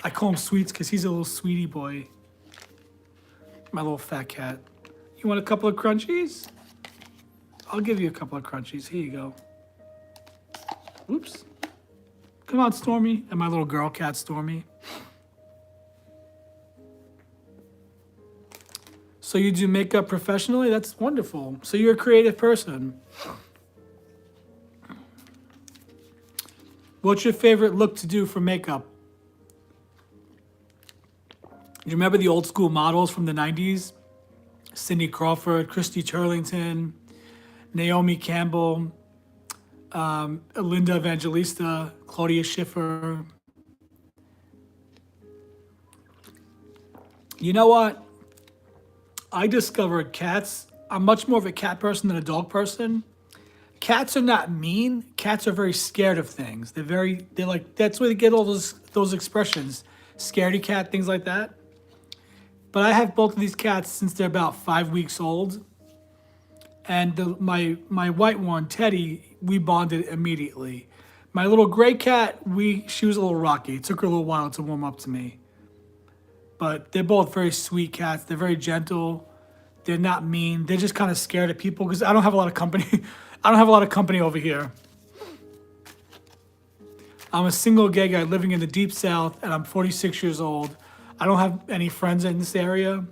I call him Sweets because he's a little sweetie boy. My little fat cat. You want a couple of crunchies? I'll give you a couple of crunchies. Here you go. Oops. Come on, Stormy. And my little girl cat, Stormy. So you do makeup professionally? That's wonderful. So you're a creative person. What's your favorite look to do for makeup? You remember the old school models from the 90s? Cindy Crawford, Christy Turlington, Naomi Campbell, Linda Evangelista, Claudia Schiffer. You know what? I discovered cats. I'm much more of a cat person than a dog person. Cats are not mean. Cats are very scared of things. They're like, that's where they get all those expressions. Scaredy cat, things like that. But I have both of these cats since they're about 5 weeks old. And my white one, Teddy, we bonded immediately. My little gray cat, she was a little rocky. It took her a little while to warm up to me. But they're both very sweet cats. They're very gentle. They're not mean. They're just kind of scared of people because I don't have a lot of company. I don't have a lot of company over here. I'm a single gay guy living in the deep south, and I'm 46 years old. I don't have any friends in this area.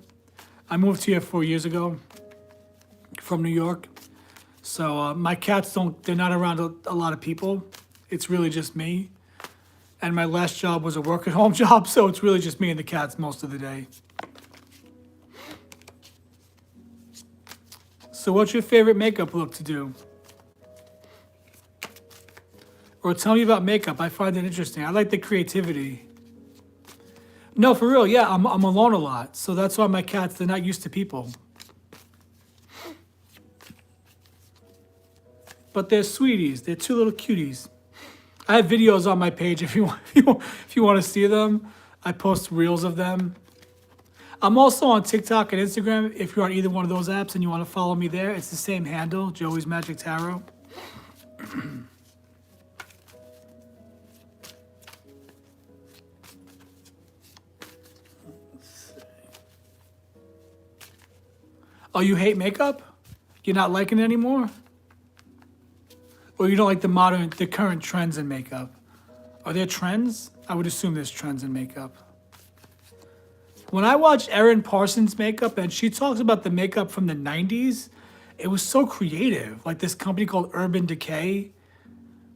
I moved here 4 years ago from New York. So my cats they're not around a lot of people. It's really just me. And my last job was a work at home job, so it's really just me and the cats most of the day. So what's your favorite makeup look to do? Or tell me about makeup. I find it interesting. I like the creativity. No, for real, yeah, I'm alone a lot. So that's why my cats, they're not used to people. But they're sweeties. They're two little cuties. I have videos on my page if you want to see them. I post reels of them. I'm also on TikTok and Instagram. If you're on either one of those apps and you want to follow me there, it's the same handle, Joey's Magic Tarot. Oh, you hate makeup? You're not liking it anymore? Or you don't like the current trends in makeup? Are there trends? I would assume there's trends in makeup. When I watch Erin Parsons makeup and she talks about the makeup from the 90s, it was so creative. Like this company called Urban Decay.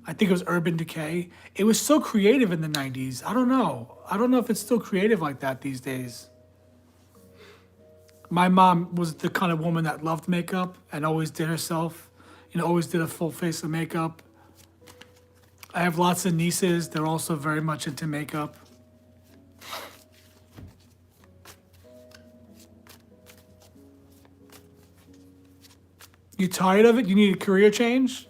I think it was Urban Decay. It was so creative in the 90s. I don't know. I don't know if it's still creative like that these days. My mom was the kind of woman that loved makeup and always did herself. Always did a full face of makeup. I have lots of nieces. They're also very much into makeup. You tired of it? You need a career change?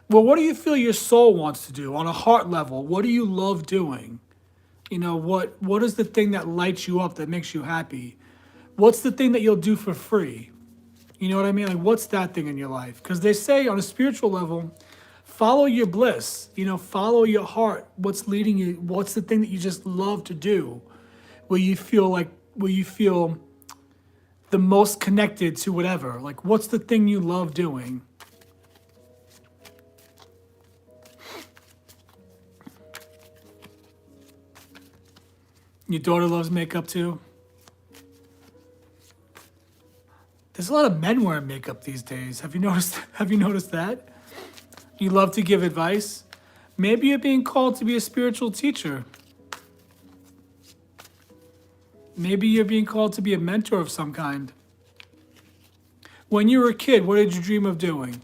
Well, what do you feel your soul wants to do on a heart level? What do you love doing? What is the thing that lights you up, that makes you happy? what's the thing that you'll do for free? You know what I mean? Like, what's that thing in your life? Because they say on a spiritual level, follow your bliss, follow your heart. What's leading you? What's the thing that you just love to do? Where you feel the most connected to whatever. Like, what's the thing you love doing? Your daughter loves makeup too? There's a lot of men wearing makeup these days. Have you noticed? Have you noticed that? You love to give advice. Maybe you're being called to be a spiritual teacher. Maybe you're being called to be a mentor of some kind. When you were a kid, what did you dream of doing?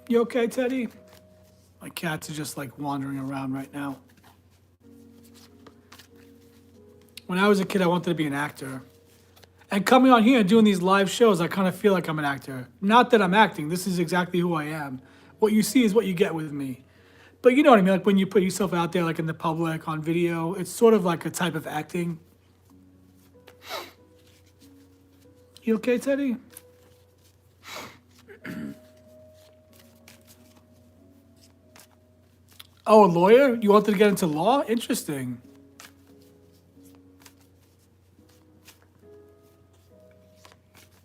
You okay, Teddy? My cats are just like wandering around right now. When I was a kid, I wanted to be an actor. And coming on here and doing these live shows, I kind of feel like I'm an actor. Not that I'm acting, this is exactly who I am. What you see is what you get with me. But you know what I mean, like when you put yourself out there, like in the public, on video, it's sort of like a type of acting. You okay, Teddy? Oh, a lawyer? You wanted to get into law? Interesting.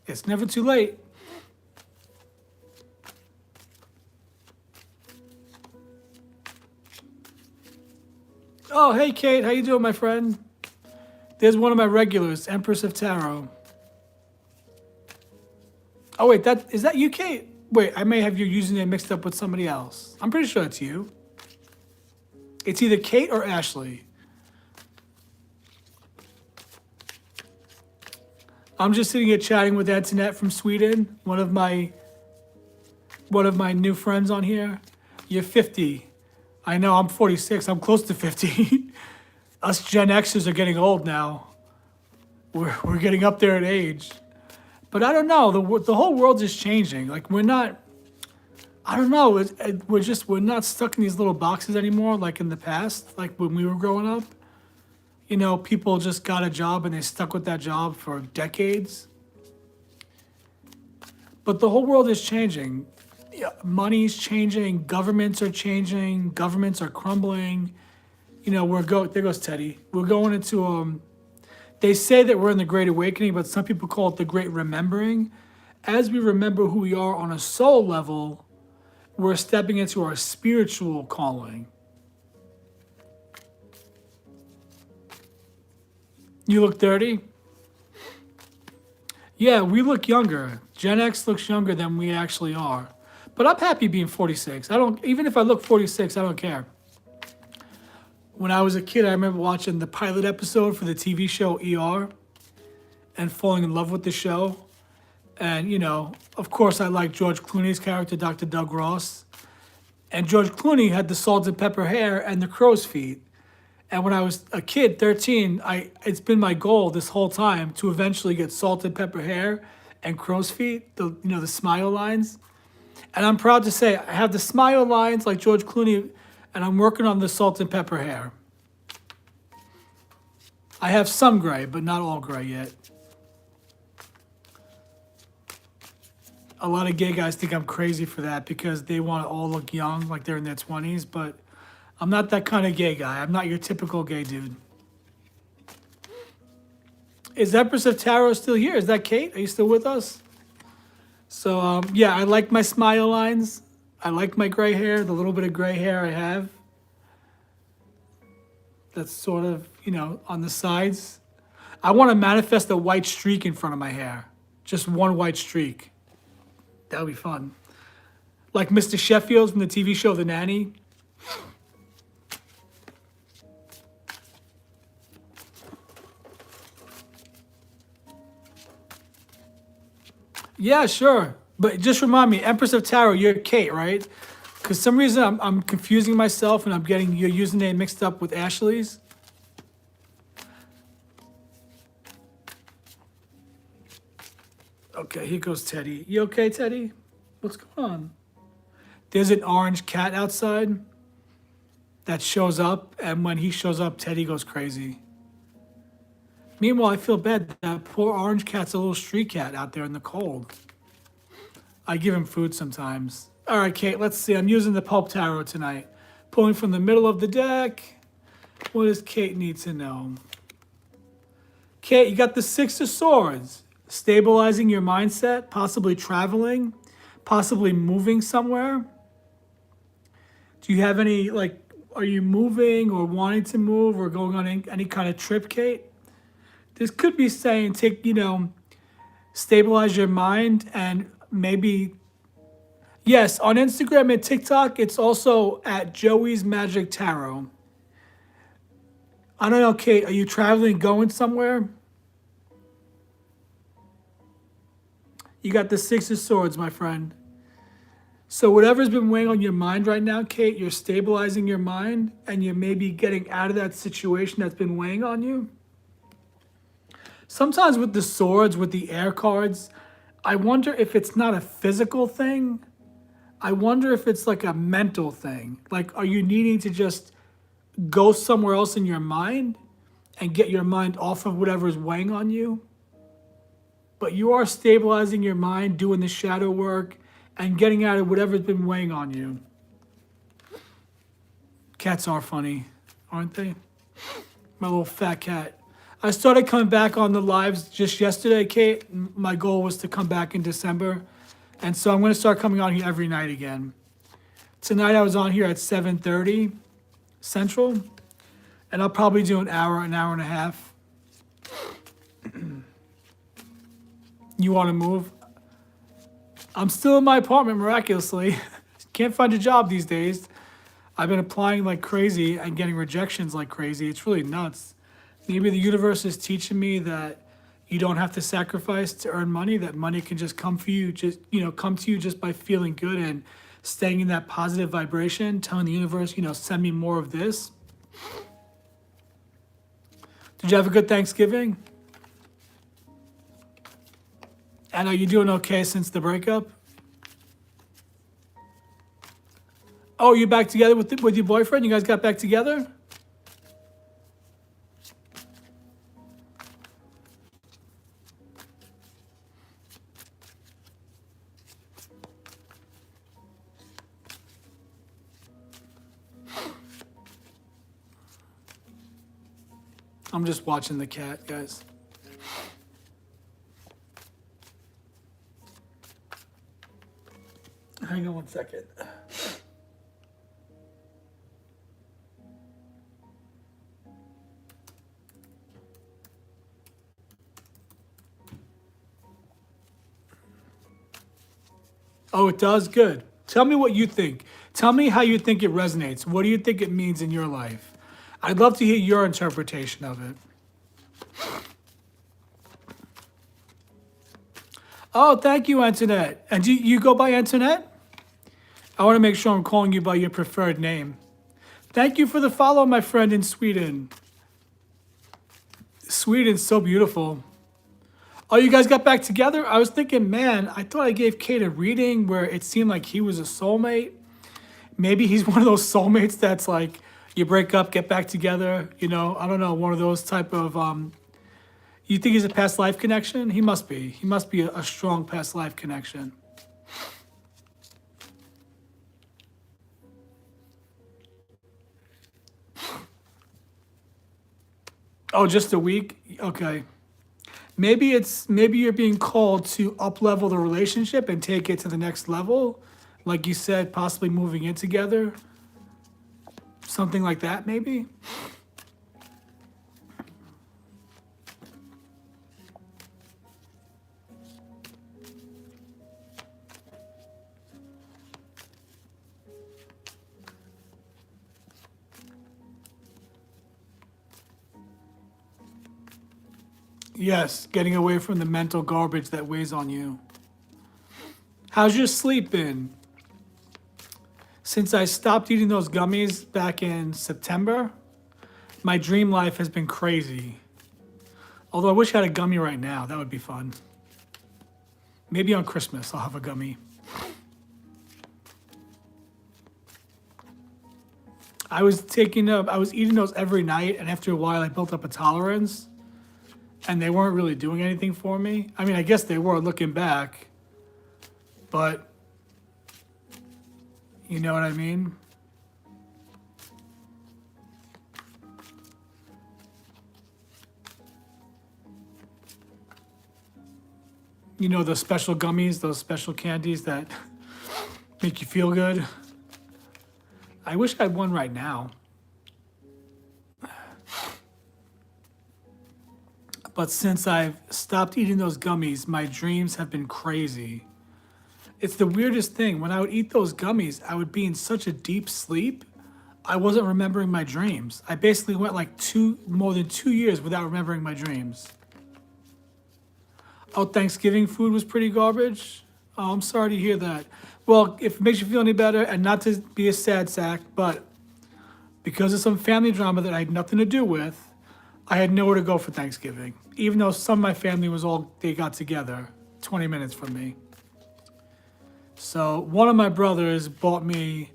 It's never too late. Oh, hey, Kate. How you doing, my friend? There's one of my regulars, Empress of Tarot. Oh, wait, is that you, Kate? Wait, I may have your username mixed up with somebody else. I'm pretty sure it's you. It's either Kate or Ashley. I'm just sitting here chatting with Antoinette from Sweden, one of my new friends on here. You're 50. I know, I'm 46. I'm close to 50. Us Gen Xers are getting old now. We're getting up there in age. But I don't know. The whole world is changing. Like we're not. I don't know. We're not stuck in these little boxes anymore, like in the past, like when we were growing up. People just got a job and they stuck with that job for decades. But the whole world is changing. Yeah, money's changing. Governments are changing. Governments are crumbling. There goes Teddy. We're going into They say that we're in the Great Awakening, but some people call it the Great Remembering. As we remember who we are on a soul level, we're stepping into our spiritual calling. You look 30? Yeah, we look younger. Gen X looks younger than we actually are. But I'm happy being 46. Even if I look 46, I don't care. When I was a kid, I remember watching the pilot episode for the TV show ER and falling in love with the show. And, of course, I like George Clooney's character, Dr. Doug Ross. And George Clooney had the salt and pepper hair and the crow's feet. And when I was a kid, 13, it's been my goal this whole time to eventually get salt and pepper hair and crow's feet, the smile lines. And I'm proud to say I have the smile lines like George Clooney, and I'm working on the salt and pepper hair. I have some gray, but not all gray yet. A lot of gay guys think I'm crazy for that because they want to all look young, like they're in their 20s, but I'm not that kind of gay guy. I'm not your typical gay dude. Is Empress of Tarot still here? Is that Kate? Are you still with us? So, yeah, I like my smile lines. I like my gray hair, the little bit of gray hair I have. That's sort of, on the sides. I want to manifest a white streak in front of my hair. Just one white streak. That would be fun. Like Mr. Sheffield from the TV show The Nanny. Yeah, sure. But just remind me, Empress of Tarot, you're Kate, right? Because some reason I'm confusing myself and I'm getting your username mixed up with Ashley's. Okay, here goes Teddy. You okay, Teddy? What's going on? There's an orange cat outside. that shows up, and when he shows up, Teddy goes crazy. Meanwhile, I feel bad. That poor orange cat's a little street cat out there in the cold. I give him food sometimes. All right, Kate, let's see. I'm using the Pope Tarot tonight. Pulling from the middle of the deck. What does Kate need to know? Kate, you got the Six of Swords. Stabilizing your mindset, possibly traveling, possibly moving somewhere. Do you have any, like, are you moving or wanting to move or going on any kind of trip, Kate? This could be saying stabilize your mind and maybe, yes, on Instagram and TikTok, it's also at Joey's Magic Tarot. I don't know, Kate, are you traveling, going somewhere? You got the Six of Swords, my friend. So whatever's been weighing on your mind right now, Kate, you're stabilizing your mind and you're maybe getting out of that situation that's been weighing on you. Sometimes with the swords, with the air cards, I wonder if it's not a physical thing. I wonder if it's like a mental thing. Like, are you needing to just go somewhere else in your mind and get your mind off of whatever is weighing on you? But you are stabilizing your mind, doing the shadow work, and getting out of whatever's been weighing on you. Cats are funny, aren't they? My little fat cat. I started coming back on the lives just yesterday, Kate. My goal was to come back in December. And so I'm going to start coming on here every night again. Tonight I was on here at 7:30 Central. And I'll probably do an hour and a half. You want to move? I'm still in my apartment miraculously. Can't find a job these days. I've been applying like crazy and getting rejections like crazy. It's really nuts. Maybe the universe is teaching me that you don't have to sacrifice to earn money, that money can just come for you, come to you just by feeling good and staying in that positive vibration, telling the universe, send me more of this. Did you have a good Thanksgiving? And are you doing okay since the breakup? Oh, you back together with your boyfriend? You guys got back together? I'm just watching the cat, guys. Hang on one second. Oh, it does? Good. Tell me what you think. Tell me how you think it resonates. What do you think it means in your life? I'd love to hear your interpretation of it. Oh, thank you, Antoinette. And do you go by Antoinette? I want to make sure I'm calling you by your preferred name. Thank you for the follow, my friend in Sweden. Sweden's so beautiful. Oh, you guys got back together? I was thinking, man, I thought I gave Kate a reading where it seemed like he was a soulmate. Maybe he's one of those soulmates that's like, you break up, get back together. I don't know, one of those type of, you think he's a past life connection? He must be. He must be a strong past life connection. Oh, just a week? Okay. Maybe you're being called to up-level the relationship and take it to the next level. Like you said, possibly moving in together. Something like that, maybe? Yes, getting away from the mental garbage that weighs on you. How's your sleep been? Since I stopped eating those gummies back in September, my dream life has been crazy. Although I wish I had a gummy right now. That would be fun. Maybe on Christmas I'll have a gummy. I was eating those every night, and after a while, I built up a tolerance, and they weren't really doing anything for me. I mean, I guess they were looking back, but you know what I mean? You know, those special gummies, those special candies that make you feel good. I wish I had one right now. But since I've stopped eating those gummies, my dreams have been crazy. It's the weirdest thing. When I would eat those gummies, I would be in such a deep sleep, I wasn't remembering my dreams. I basically went like more than 2 years without remembering my dreams. Oh, Thanksgiving food was pretty garbage. Oh, I'm sorry to hear that. Well, if it makes you feel any better, and not to be a sad sack, but because of some family drama that I had nothing to do with, I had nowhere to go for Thanksgiving. Even though some of my family they got together 20 minutes from me. So one of my brothers bought me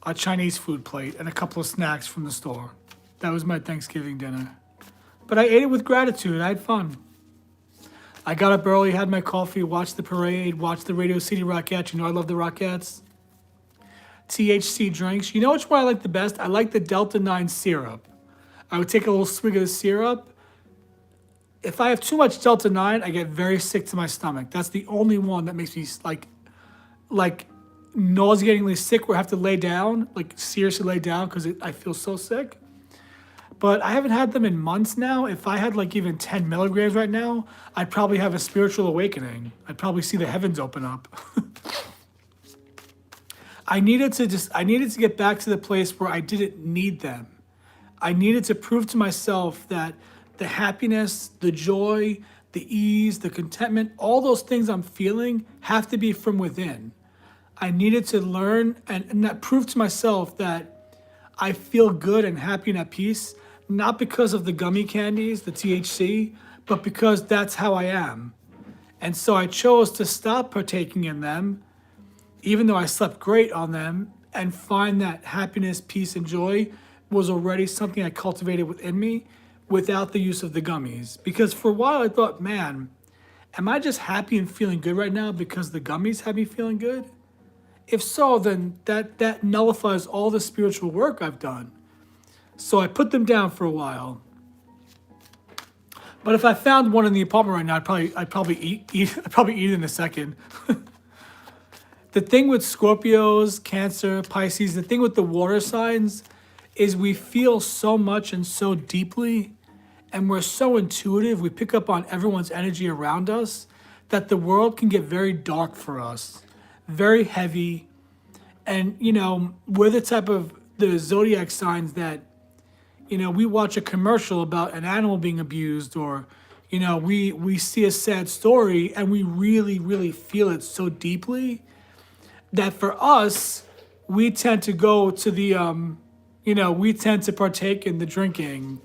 a Chinese food plate and a couple of snacks from the store. That was my Thanksgiving dinner. But I ate it with gratitude. I had fun. I got up early, had my coffee, watched the parade, watched the Radio City Rockettes. You know I love the Rockettes. THC drinks. You know which one I like the best? I like the Delta 9 syrup. I would take a little swig of the syrup. If I have too much Delta 9, I get very sick to my stomach. That's the only one that makes me like nauseatingly sick where I have to lay down, like seriously lay down because I feel so sick. But I haven't had them in months now. If I had like even 10 milligrams right now, I'd probably have a spiritual awakening. I'd probably see the heavens open up. I needed to get back to the place where I didn't need them. I needed to prove to myself that the happiness, the joy, the ease, the contentment, all those things I'm feeling have to be from within. I needed to learn and that prove to myself that I feel good and happy and at peace, not because of the gummy candies, the THC, but because that's how I am. And so I chose to stop partaking in them, even though I slept great on them, and find that happiness, peace, and joy was already something I cultivated within me without the use of the gummies. Because for a while I thought, man, am I just happy and feeling good right now because the gummies have me feeling good? If so, then that nullifies all the spiritual work I've done. So I put them down for a while. But if I found one in the apartment right now, I'd probably eat it in a second. The thing with Scorpios, Cancer, Pisces, the thing with the water signs is we feel so much and so deeply, and we're so intuitive, we pick up on everyone's energy around us, that the world can get very dark for us, very heavy. And, we're the type of the zodiac signs that, we watch a commercial about an animal being abused, or, we see a sad story and we really, really feel it so deeply that for us, we tend to go to the, we tend to partake in the drinking,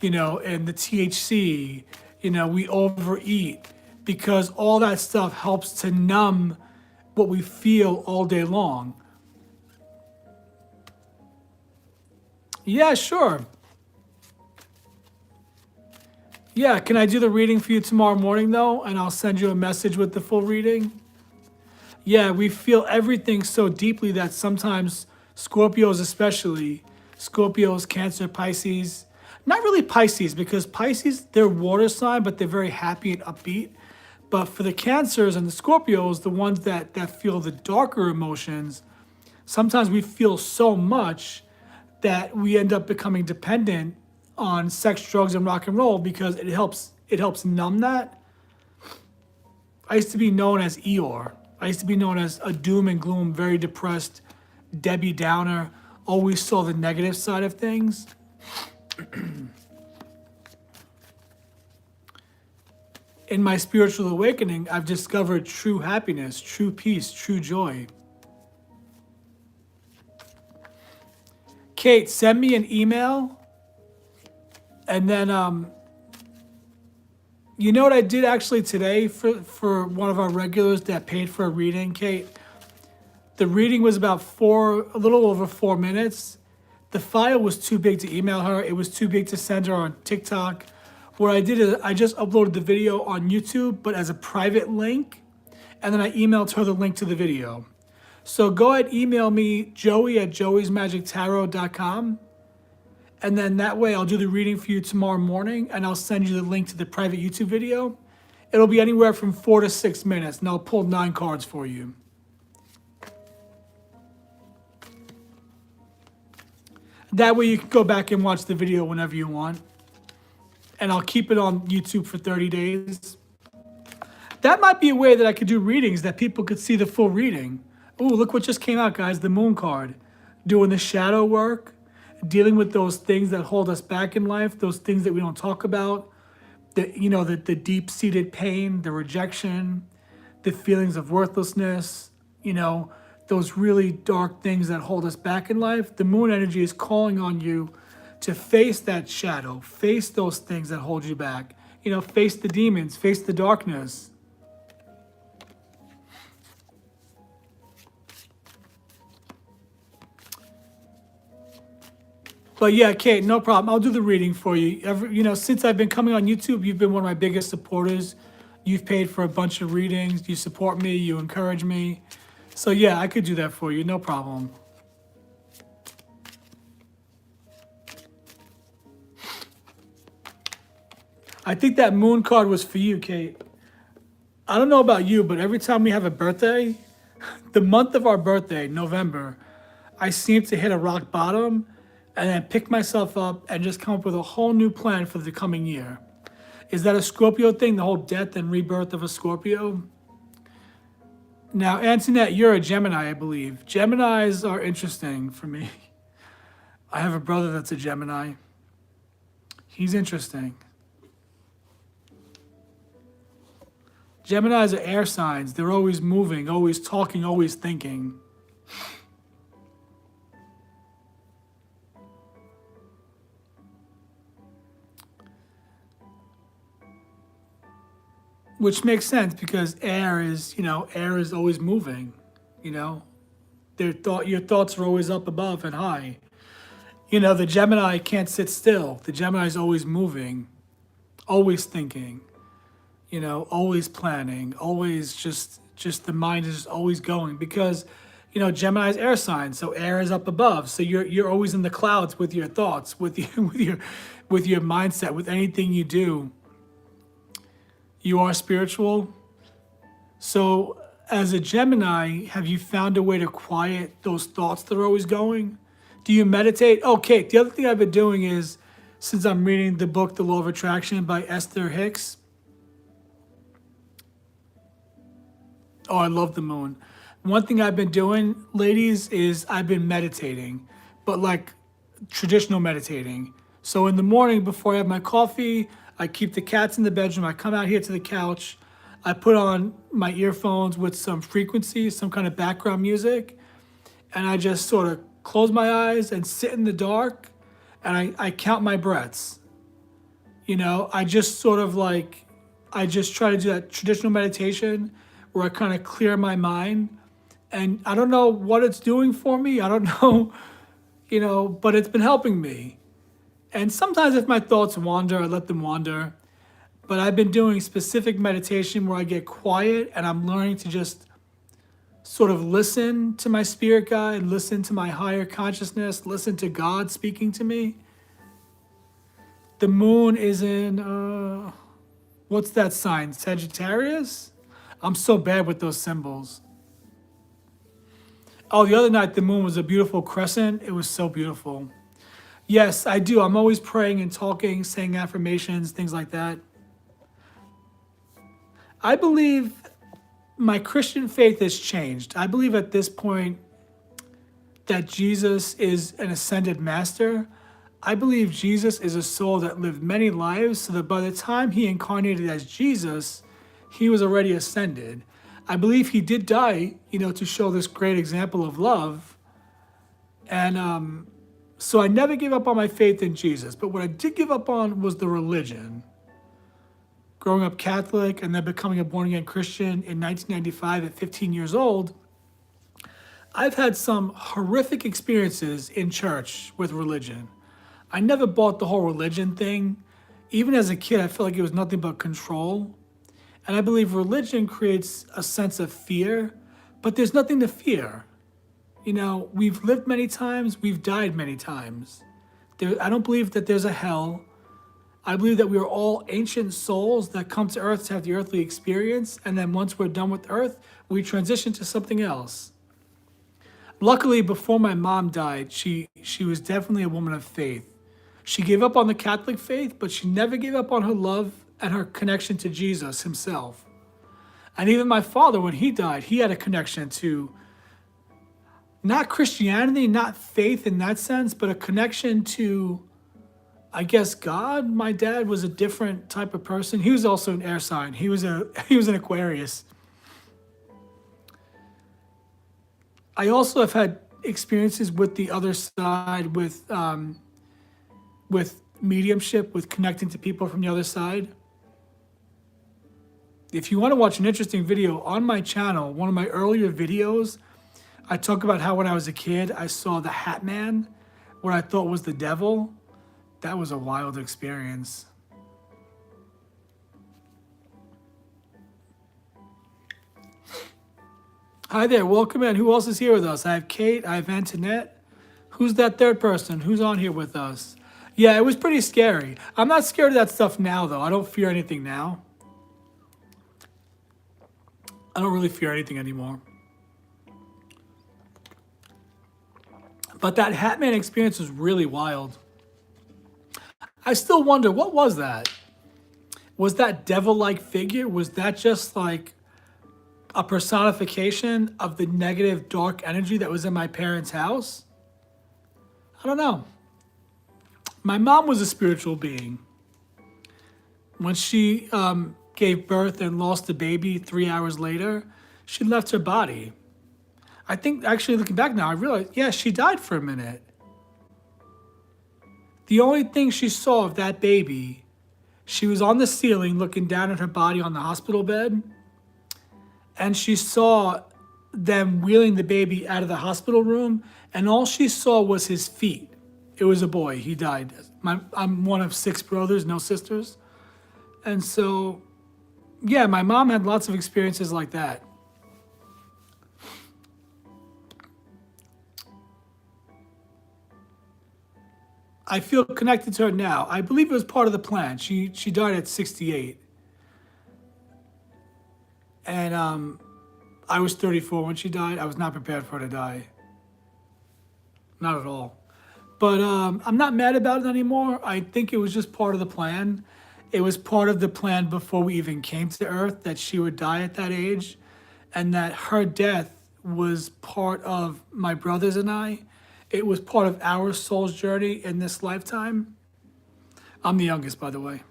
and the THC, we overeat because all that stuff helps to numb what we feel all day long. Yeah, sure. Yeah, can I do the reading for you tomorrow morning though? And I'll send you a message with the full reading. Yeah, we feel everything so deeply that sometimes Scorpios especially, Scorpios, Cancer, Pisces, not really Pisces, because Pisces, they're water sign, but they're very happy and upbeat. But for the Cancers and the Scorpios, the ones that feel the darker emotions, sometimes we feel so much that we end up becoming dependent on sex, drugs, and rock and roll because it helps numb that. I used to be known as Eeyore. I used to be known as a doom and gloom, very depressed, Debbie Downer, always saw the negative side of things. In my spiritual awakening, I've discovered true happiness, true peace, true joy. Kate, send me an email, and then, you know what I did actually today for one of our regulars that paid for a reading, Kate? The reading was about a little over 4 minutes. the file was too big to email her. It was too big to send her on TikTok. What I did is I just uploaded the video on YouTube, but as a private link, and then I emailed her the link to the video. So go ahead, email me, joey@joeysmagictarot.com, and then that way I'll do the reading for you tomorrow morning, and I'll send you the link to the private YouTube video. It'll be anywhere from 4 to 6 minutes, and I'll pull 9 cards for you. That way you can go back and watch the video whenever you want. And I'll keep it on YouTube for 30 days. That might be a way that I could do readings that people could see the full reading. Ooh, look what just came out, guys, the moon card. Doing the shadow work, dealing with those things that hold us back in life, those things that we don't talk about, the deep-seated pain, the rejection, the feelings of worthlessness, those really dark things that hold us back in life. The moon energy is calling on you to face that shadow, face those things that hold you back, face the demons, face the darkness. But yeah, Kate, no problem. I'll do the reading for you. Since I've been coming on YouTube, you've been one of my biggest supporters. You've paid for a bunch of readings. You support me. You encourage me. So yeah, I could do that for you. No problem. I think that moon card was for you, Kate. I don't know about you, but every time we have a birthday, the month of our birthday, November, I seem to hit a rock bottom and then pick myself up and just come up with a whole new plan for the coming year. Is that a Scorpio thing, the whole death and rebirth of a Scorpio? Now, Antoinette, you're a Gemini, I believe. Geminis are interesting for me. I have a brother that's a Gemini. He's interesting. Geminis are air signs. They're always moving, always talking, always thinking. Which makes sense because air is always moving, Your thoughts are always up above and high. The Gemini can't sit still. The Gemini is always moving, always thinking, always planning, always just the mind is just always going because, Gemini is air sign, so air is up above. So you're always in the clouds with your thoughts, with your mindset, with anything you do. You are spiritual. So as a Gemini, have you found a way to quiet those thoughts that are always going? Do you meditate? Okay, the other thing I've been doing is, since I'm reading the book, The Law of Attraction by Esther Hicks. Oh, I love the moon. One thing I've been doing, ladies, is I've been meditating, but like traditional meditating. So in the morning before I have my coffee, I keep the cats in the bedroom. I come out here to the couch. I put on my earphones with some frequency, some kind of background music, and I just sort of close my eyes and sit in the dark, and I count my breaths. I just try to do that traditional meditation where I kind of clear my mind. And I don't know what it's doing for me. I don't know, but it's been helping me. And sometimes if my thoughts wander, I let them wander. But I've been doing specific meditation where I get quiet and I'm learning to just sort of listen to my spirit guide, listen to my higher consciousness, listen to God speaking to me. The moon is in, what's that sign? Sagittarius? I'm so bad with those symbols. Oh, the other night the moon was a beautiful crescent. It was so beautiful. Yes, I do. I'm always praying and talking, saying affirmations, things like that. I believe my Christian faith has changed. I believe at this point that Jesus is an ascended master. I believe Jesus is a soul that lived many lives so that by the time he incarnated as Jesus, he was already ascended. I believe he did die, to show this great example of love. And so I never gave up on my faith in Jesus. But what I did give up on was the religion. Growing up Catholic and then becoming a born-again Christian in 1995 at 15 years old, I've had some horrific experiences in church with religion. I never bought the whole religion thing. Even as a kid, I felt like it was nothing but control. And I believe religion creates a sense of fear, but there's nothing to fear. You know, we've lived many times, we've died many times. I don't believe that there's a hell. I believe that we are all ancient souls that come to earth to have the earthly experience, and then once we're done with earth, we transition to something else. Luckily, before my mom died, she was definitely a woman of faith. She gave up on the Catholic faith, but she never gave up on her love and her connection to Jesus himself. And even my father, when he died, he had a connection to not Christianity, not faith in that sense, but a connection to, I guess, God. My dad was a different type of person. He was also an air sign. He was an Aquarius. I also have had experiences with the other side, with mediumship, with connecting to people from the other side. If you want to watch an interesting video on my channel, one of my earlier videos, I talk about how when I was a kid, I saw the Hat Man, what I thought was the devil. That was a wild experience. Hi there, welcome in. Who else is here with us? I have Kate, I have Antoinette. Who's that third person? Who's on here with us? Yeah, it was pretty scary. I'm not scared of that stuff now, though. I don't fear anything now. I don't really fear anything anymore. But that Hat Man experience was really wild. I still wonder, what was that? Was that devil-like figure? Was that just like a personification of the negative, dark energy that was in my parents' house? I don't know. My mom was a spiritual being. When she gave birth and lost a baby 3 hours later, she left her body. I think, actually, looking back now, I realized, yeah, she died for a minute. The only thing she saw of that baby, she was on the ceiling looking down at her body on the hospital bed, and she saw them wheeling the baby out of the hospital room, and all she saw was his feet. It was a boy. He died. I'm one of 6 brothers, no sisters. And so, yeah, my mom had lots of experiences like that. I feel connected to her now. I believe it was part of the plan. She died at 68. And I was 34 when she died. I was not prepared for her to die. Not at all. But I'm not mad about it anymore. I think it was just part of the plan. It was part of the plan before we even came to Earth that she would die at that age, and that her death was part of my brothers and I. It was part of our soul's journey in this lifetime. I'm the youngest, by the way.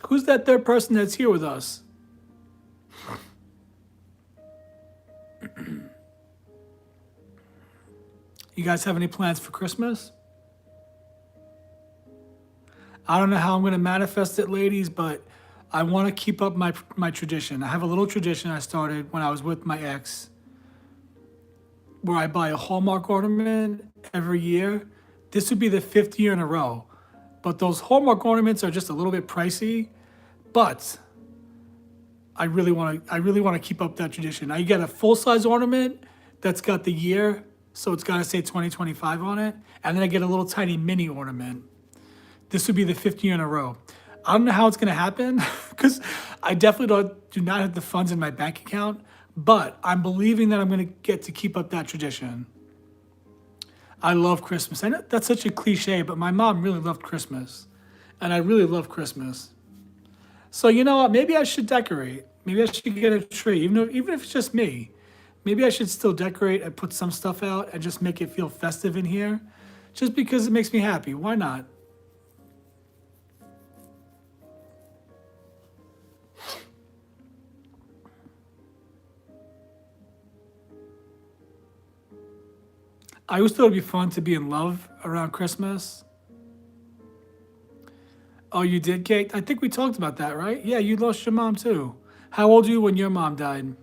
Who's that third person that's here with us? You guys have any plans for Christmas? I don't know how I'm going to manifest it, ladies, but I want to keep up my tradition. I have a little tradition I started when I was with my ex, where I buy a Hallmark ornament every year. This would be the 5th year in a row. But those Hallmark ornaments are just a little bit pricey. But I really want to keep up that tradition. I get a full-size ornament that's got the year, so it's got to say 2025 on it, and then I get a little tiny mini ornament. This would be the 5th year in a row. I don't know how it's going to happen because I definitely do not have the funds in my bank account, but I'm believing that I'm going to get to keep up that tradition. I love Christmas. I know that's such a cliche, but my mom really loved Christmas, and I really love Christmas. So you know what? Maybe I should decorate. Maybe I should get a tree, even if it's just me. Maybe I should still decorate and put some stuff out and just make it feel festive in here, just because it makes me happy. Why not? I always thought it'd be fun to be in love around Christmas. Oh, you did, Kate? I think we talked about that, right? Yeah, you lost your mom too. How old were you when your mom died?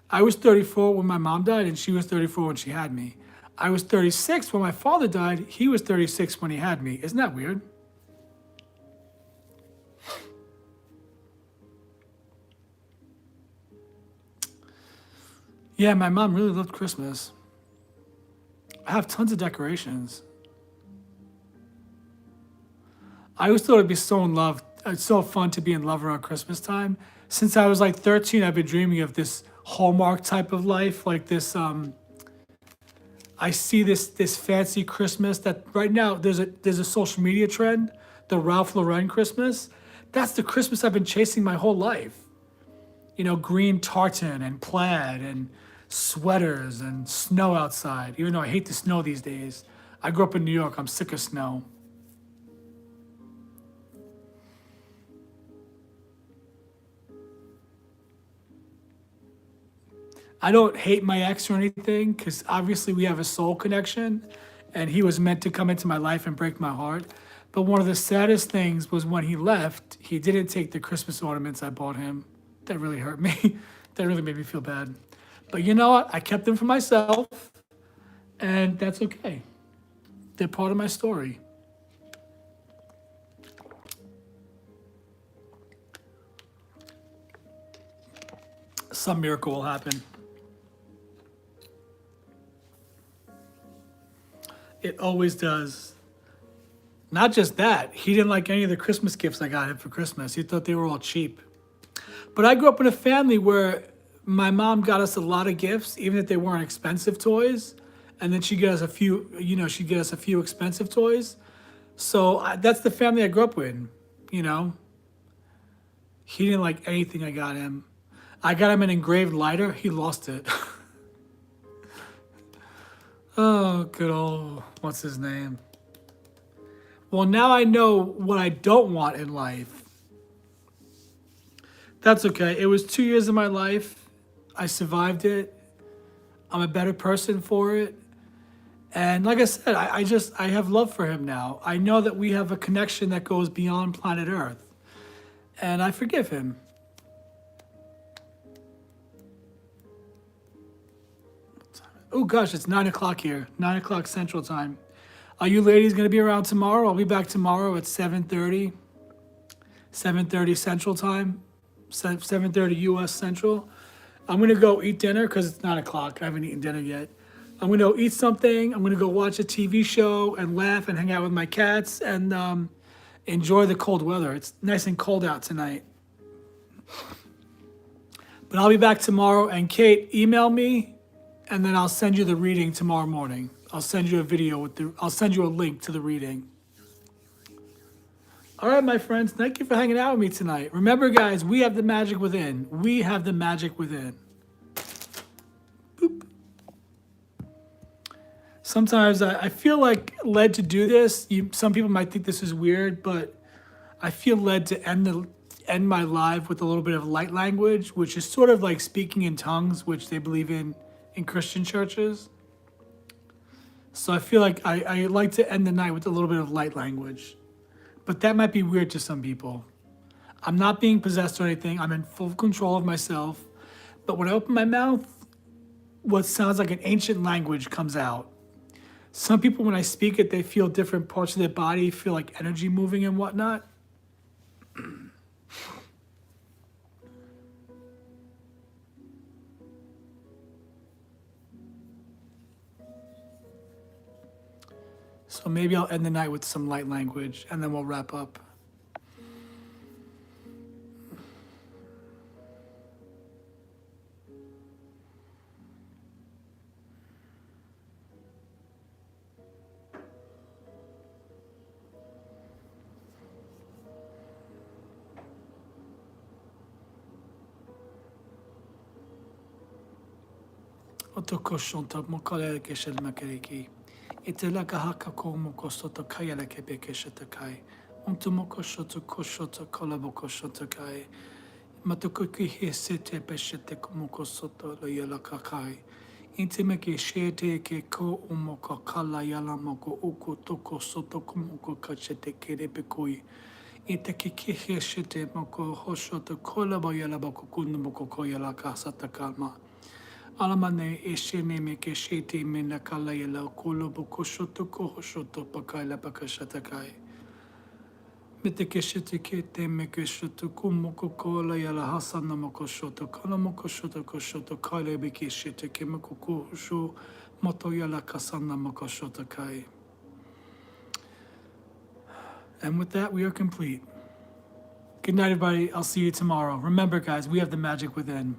I was 34 when my mom died, and she was 34 when she had me. I was 36 when my father died. He was 36 when he had me. Isn't that weird? Yeah, my mom really loved Christmas. I have tons of decorations. I always thought it'd be so in love. It's so fun to be in love around Christmas time. Since I was like 13, I've been dreaming of this Hallmark type of life, like this. I see this fancy Christmas that right now there's a social media trend, the Ralph Lauren Christmas. That's the Christmas I've been chasing my whole life. You know, green tartan and plaid and sweaters and snow outside. Even though I hate the snow these days, I grew up in New York. I'm sick of snow. I don't hate my ex or anything because obviously we have a soul connection and he was meant to come into my life and break my heart. But one of the saddest things was when he left, he didn't take the Christmas ornaments I bought him. That really hurt me. That really made me feel bad. But you know what? I kept them for myself and that's okay. They're part of my story. Some miracle will happen. It always does. Not just that, he didn't like any of the Christmas gifts I got him for Christmas. He thought they were all cheap. But I grew up in a family where my mom got us a lot of gifts, even if they weren't expensive toys. And then she'd get us a few, she'd get us a few expensive toys. So that's the family I grew up with, you know. He didn't like anything I got him. I got him an engraved lighter. He lost it. Oh, good old, what's his name? Well, now I know what I don't want in life. That's okay. It was 2 years of my life. I survived it. I'm a better person for it. And like I said, I have love for him now. I know that we have a connection that goes beyond planet Earth. And I forgive him. Oh gosh, it's 9 o'clock here. 9 o'clock Central Time. Are you ladies gonna be around tomorrow? I'll be back tomorrow at 7:30. 7:30 Central Time. 7:30 US Central. I'm gonna go eat dinner because it's 9 o'clock. I haven't eaten dinner yet. I'm gonna go eat something. I'm gonna go watch a TV show and laugh and hang out with my cats and enjoy the cold weather. It's nice and cold out tonight. But I'll be back tomorrow. And Kate, email me and then I'll send you the reading tomorrow morning. I'll send you a video I'll send you a link to the reading. All right, my friends, thank you for hanging out with me tonight. Remember, guys, we have the magic within. We have the magic within. Boop. Sometimes I feel like led to do this. Some people might think this is weird, but I feel led to end my live with a little bit of light language, which is sort of like speaking in tongues, which they believe in Christian churches. So I feel like I like to end the night with a little bit of light language. But that might be weird to some people. I'm not being possessed or anything. I'm in full control of myself. But when I open my mouth, what sounds like an ancient language comes out. Some people, when I speak it, they feel different parts of their body, feel like energy moving and whatnot. So maybe I'll end the night with some light language and then we'll wrap up. Otokoshonta mokale keshel makereki. Itelaka hakako mokosoto kayala kebekeshatakai. Untumokoshoto koshoto kolabokoshotakai. Matokoki hesete peshete mokosoto loyalakakai. Intimeke shete ke ko umoko kala yala moko uko toko soto kumoko kachete kere bekoi. Iteke kihe shete moko hoshoto kola bayala boko kundu moko koyala kasata kalma. Alamane eshene meke shete mena kala yala kolo boko shoto ko hoshoto pakaila bakashata kai. Miteke shete kete meke shoto kumoko kola yala hasana moko shoto kola moko shoto ko shoto kaile beke shete ke moko kusho moto yala kasana moko shoto kai. And with that, we are complete. Good night, everybody. I'll see you tomorrow. Remember, guys, we have the magic within.